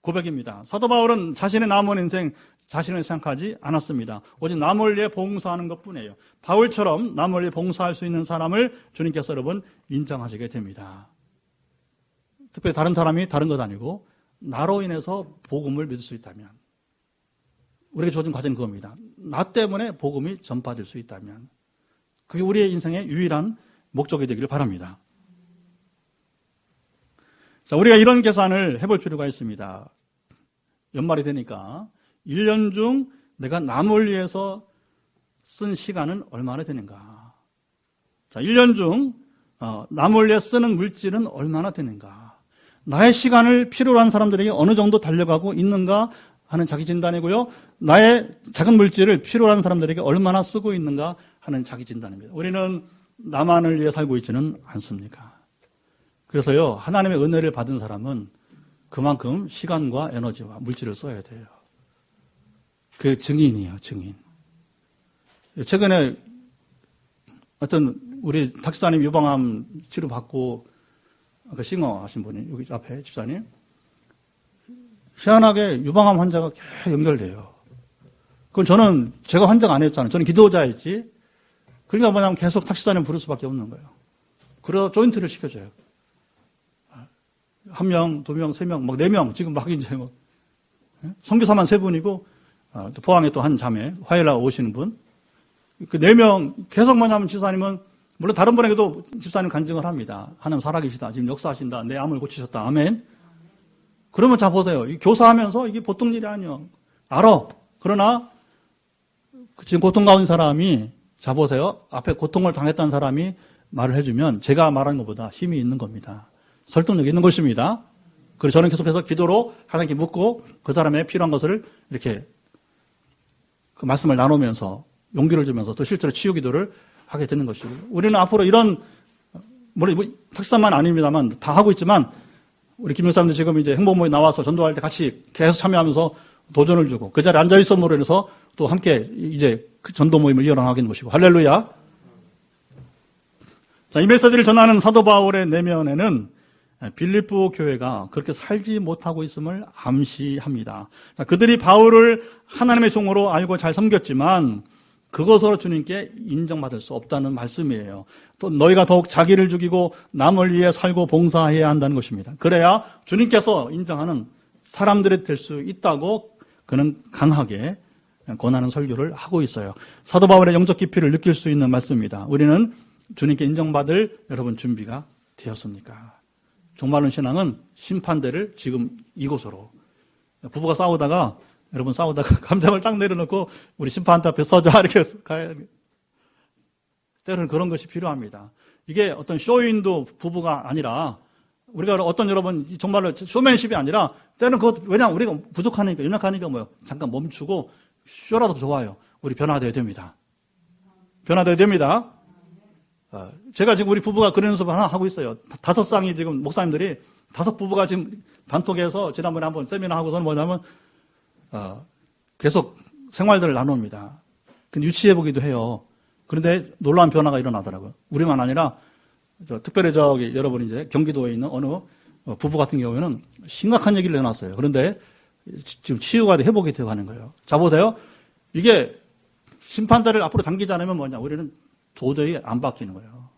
고백입니다. 사도 바울은 자신의 남은 인생 자신을 생각하지 않았습니다. 오직 남을 위해 봉사하는 것뿐이에요. 바울처럼 남을 위해 봉사할 수 있는 사람을 주님께서 여러분 인정하시게 됩니다. 특별히 다른 사람이 다른 것 아니고 나로 인해서 복음을 믿을 수 있다면, 우리에게 주어진 과제는 그겁니다. 나 때문에 복음이 전파될 수 있다면 그게 우리의 인생의 유일한 목적이 되기를 바랍니다. 자, 우리가 이런 계산을 해볼 필요가 있습니다. 연말이 되니까 1년 중 내가 남을 위해서 쓴 시간은 얼마나 되는가? 자, 1년 중 남을 위해 쓰는 물질은 얼마나 되는가? 나의 시간을 필요로 한 사람들에게 어느 정도 달려가고 있는가 하는 자기 진단이고요. 나의 작은 물질을 필요로 한 사람들에게 얼마나 쓰고 있는가 하는 자기 진단입니다. 우리는 나만을 위해 살고 있지는 않습니까? 그래서요, 하나님의 은혜를 받은 사람은 그만큼 시간과 에너지와 물질을 써야 돼요. 그게 증인이에요, 증인. 최근에 어떤 우리 탁사님 유방암 치료받고 그 싱어 하신 분이 여기 앞에 집사님, 희한하게 유방암 환자가 계속 연결돼요. 그럼 저는 제가 환자가 아니었잖아요. 저는 기도자였지. 그러니까 뭐냐면 계속 탁시사님 부를 수밖에 없는 거예요. 그래서 조인트를 시켜줘요. 1명, 2명, 3명, 막 4명, 지금 막 이제 뭐, 선교사만 3분이고, 또 포항에 또 한 자매, 화요일날 오시는 분. 그 4명, 계속 뭐냐면 집사님은, 물론 다른 분에게도 집사님 간증을 합니다. 하나님 살아계시다. 지금 역사하신다. 내 암을 고치셨다. 아멘. 그러면 자 보세요. 이 교사하면서 이게 보통 일이 아니에요. 알아. 그러나, 지금 고통 가운 사람이, 자 보세요. 앞에 고통을 당했다는 사람이 말을 해주면 제가 말하는 것보다 힘이 있는 겁니다. 설득력이 있는 것입니다. 그래서 저는 계속해서 기도로 하나님께 묻고 그 사람의 필요한 것을 이렇게 그 말씀을 나누면서 용기를 주면서 또 실제로 치유 기도를 하게 되는 것이고, 우리는 앞으로 이런, 물론 특사만 아닙니다만 다 하고 있지만, 우리 김영사님도 지금 이제 행복모임 나와서 전도할 때 같이 계속 참여하면서 도전을 주고 그 자리에 앉아있음으로 인해서 또 함께 이제 그 전도 모임을 이어나가게 된 것이고, 할렐루야. 자, 이 메시지를 전하는 사도 바울의 내면에는 빌립보 교회가 그렇게 살지 못하고 있음을 암시합니다. 자, 그들이 바울을 하나님의 종으로 알고 잘 섬겼지만 그것으로 주님께 인정받을 수 없다는 말씀이에요. 또 너희가 더욱 자기를 죽이고 남을 위해 살고 봉사해야 한다는 것입니다. 그래야 주님께서 인정하는 사람들이 될 수 있다고 그는 강하게 권하는 설교를 하고 있어요. 사도 바울의 영적 깊이를 느낄 수 있는 말씀입니다. 우리는 주님께 인정받을 여러분 준비가 되었습니까? 종말론 신앙은 심판대를 지금 이곳으로, 부부가 싸우다가 여러분 싸우다가 감정을 딱 내려놓고 우리 심판대 앞에 서자 이렇게 가야 때로는 그런 것이 필요합니다. 이게 어떤 쇼윈도 부부가 아니라 우리가 어떤 여러분 정말로 쇼맨십이 아니라 때는 그것 왜냐 우리가 부족하니까 연약하니까 뭐요 잠깐 멈추고 쇼라도 좋아요. 우리 변화되어야 됩니다. 변화되어야 됩니다. 제가 지금 우리 부부가 그런 연습을 하나 하고 있어요. 5쌍이 지금 목사님들이 5 부부가 지금 단톡에서 지난번에 한번 세미나 하고서는 뭐냐면 계속 생활들을 나눕니다. 근데 유치해보기도 해요. 그런데 놀라운 변화가 일어나더라고요. 우리만 아니라 특별히 여러분 이제 경기도에 있는 어느 부부 같은 경우에는 심각한 얘기를 내놨어요. 그런데 지금 치유가 돼 회복이 되어 가는 거예요. 자 보세요. 이게 심판대를 앞으로 당기지 않으면 뭐냐? 우리는 도저히 안 바뀌는 거예요.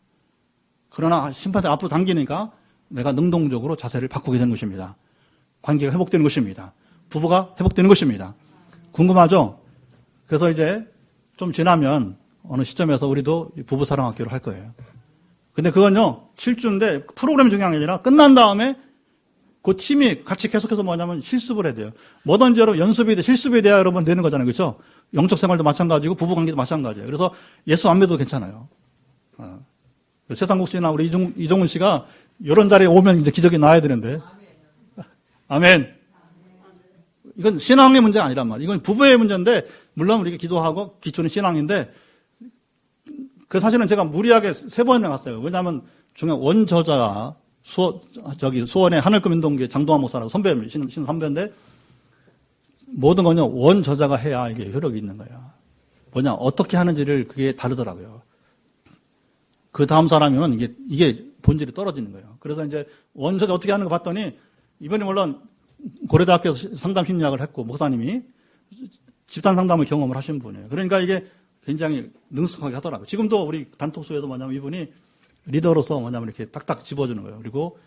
그러나 심판대 앞으로 당기니까 내가 능동적으로 자세를 바꾸게 되는 것입니다. 관계가 회복되는 것입니다. 부부가 회복되는 것입니다. 궁금하죠? 그래서 이제 좀 지나면 어느 시점에서 우리도 부부 사랑학교를 할 거예요. 근데 그건요, 7주인데 프로그램이 중요한 게 아니라 끝난 다음에 그 팀이 같이 계속해서 뭐냐면 실습을 해야 돼요. 뭐든지 여러분 연습이 돼, 실습이 돼야 여러분 되는 거잖아요. 그렇죠? 영적 생활도 마찬가지고 부부 관계도 마찬가지예요. 그래서 예수 안 믿어도 괜찮아요. 최상국 씨나 우리 이종훈 씨가 이런 자리에 오면 이제 기적이 나야 되는데. 아멘. 이건 신앙의 문제가 아니란 말이에요. 이건 부부의 문제인데, 물론 우리가 기도하고 기초는 신앙인데, 그 사실은 제가 무리하게 3번이나 갔어요. 왜냐하면 중요한 원저자가 수원의 하늘금운동교회 장동환 목사라고 선배입니다. 신 선배인데, 모든 건요, 원저자가 해야 이게 효력이 있는 거예요. 뭐냐, 어떻게 하는지를 그게 다르더라고요. 그 다음 사람이면 이게 본질이 떨어지는 거예요. 그래서 이제 원저자 어떻게 하는 거 봤더니, 이번에 물론 고려대학교에서 상담 심리학을 했고, 목사님이 집단 상담을 경험을 하신 분이에요. 그러니까 이게 굉장히 능숙하게 하더라고요. 지금도 우리 단톡소에서 뭐냐면 이분이 리더로서 뭐냐면 이렇게 딱딱 집어주는 거예요. 그리고,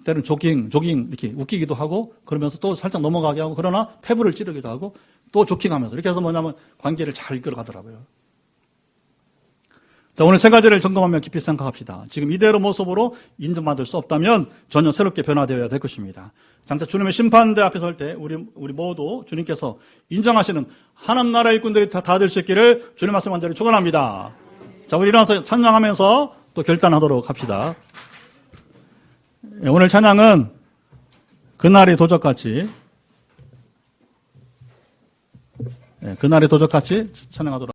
때로는 조깅, 이렇게 웃기기도 하고, 그러면서 또 살짝 넘어가게 하고, 그러나 패부를 찌르기도 하고, 또 조깅하면서, 이렇게 해서 뭐냐면 관계를 잘 이끌어 가더라고요. 자, 오늘 3가지를 점검하며 깊이 생각합시다. 지금 이대로 모습으로 인정받을 수 없다면 전혀 새롭게 변화되어야 될 것입니다. 장차 주님의 심판대 앞에 설 때 우리 모두 주님께서 인정하시는 하나님 나라의 일꾼들이 다 될 수 있기를 주님 말씀 간절히 축원합니다. 자, 우리 일어나서 찬양하면서 또 결단하도록 합시다. 오늘 찬양은 그날이 도적같이 찬양하도록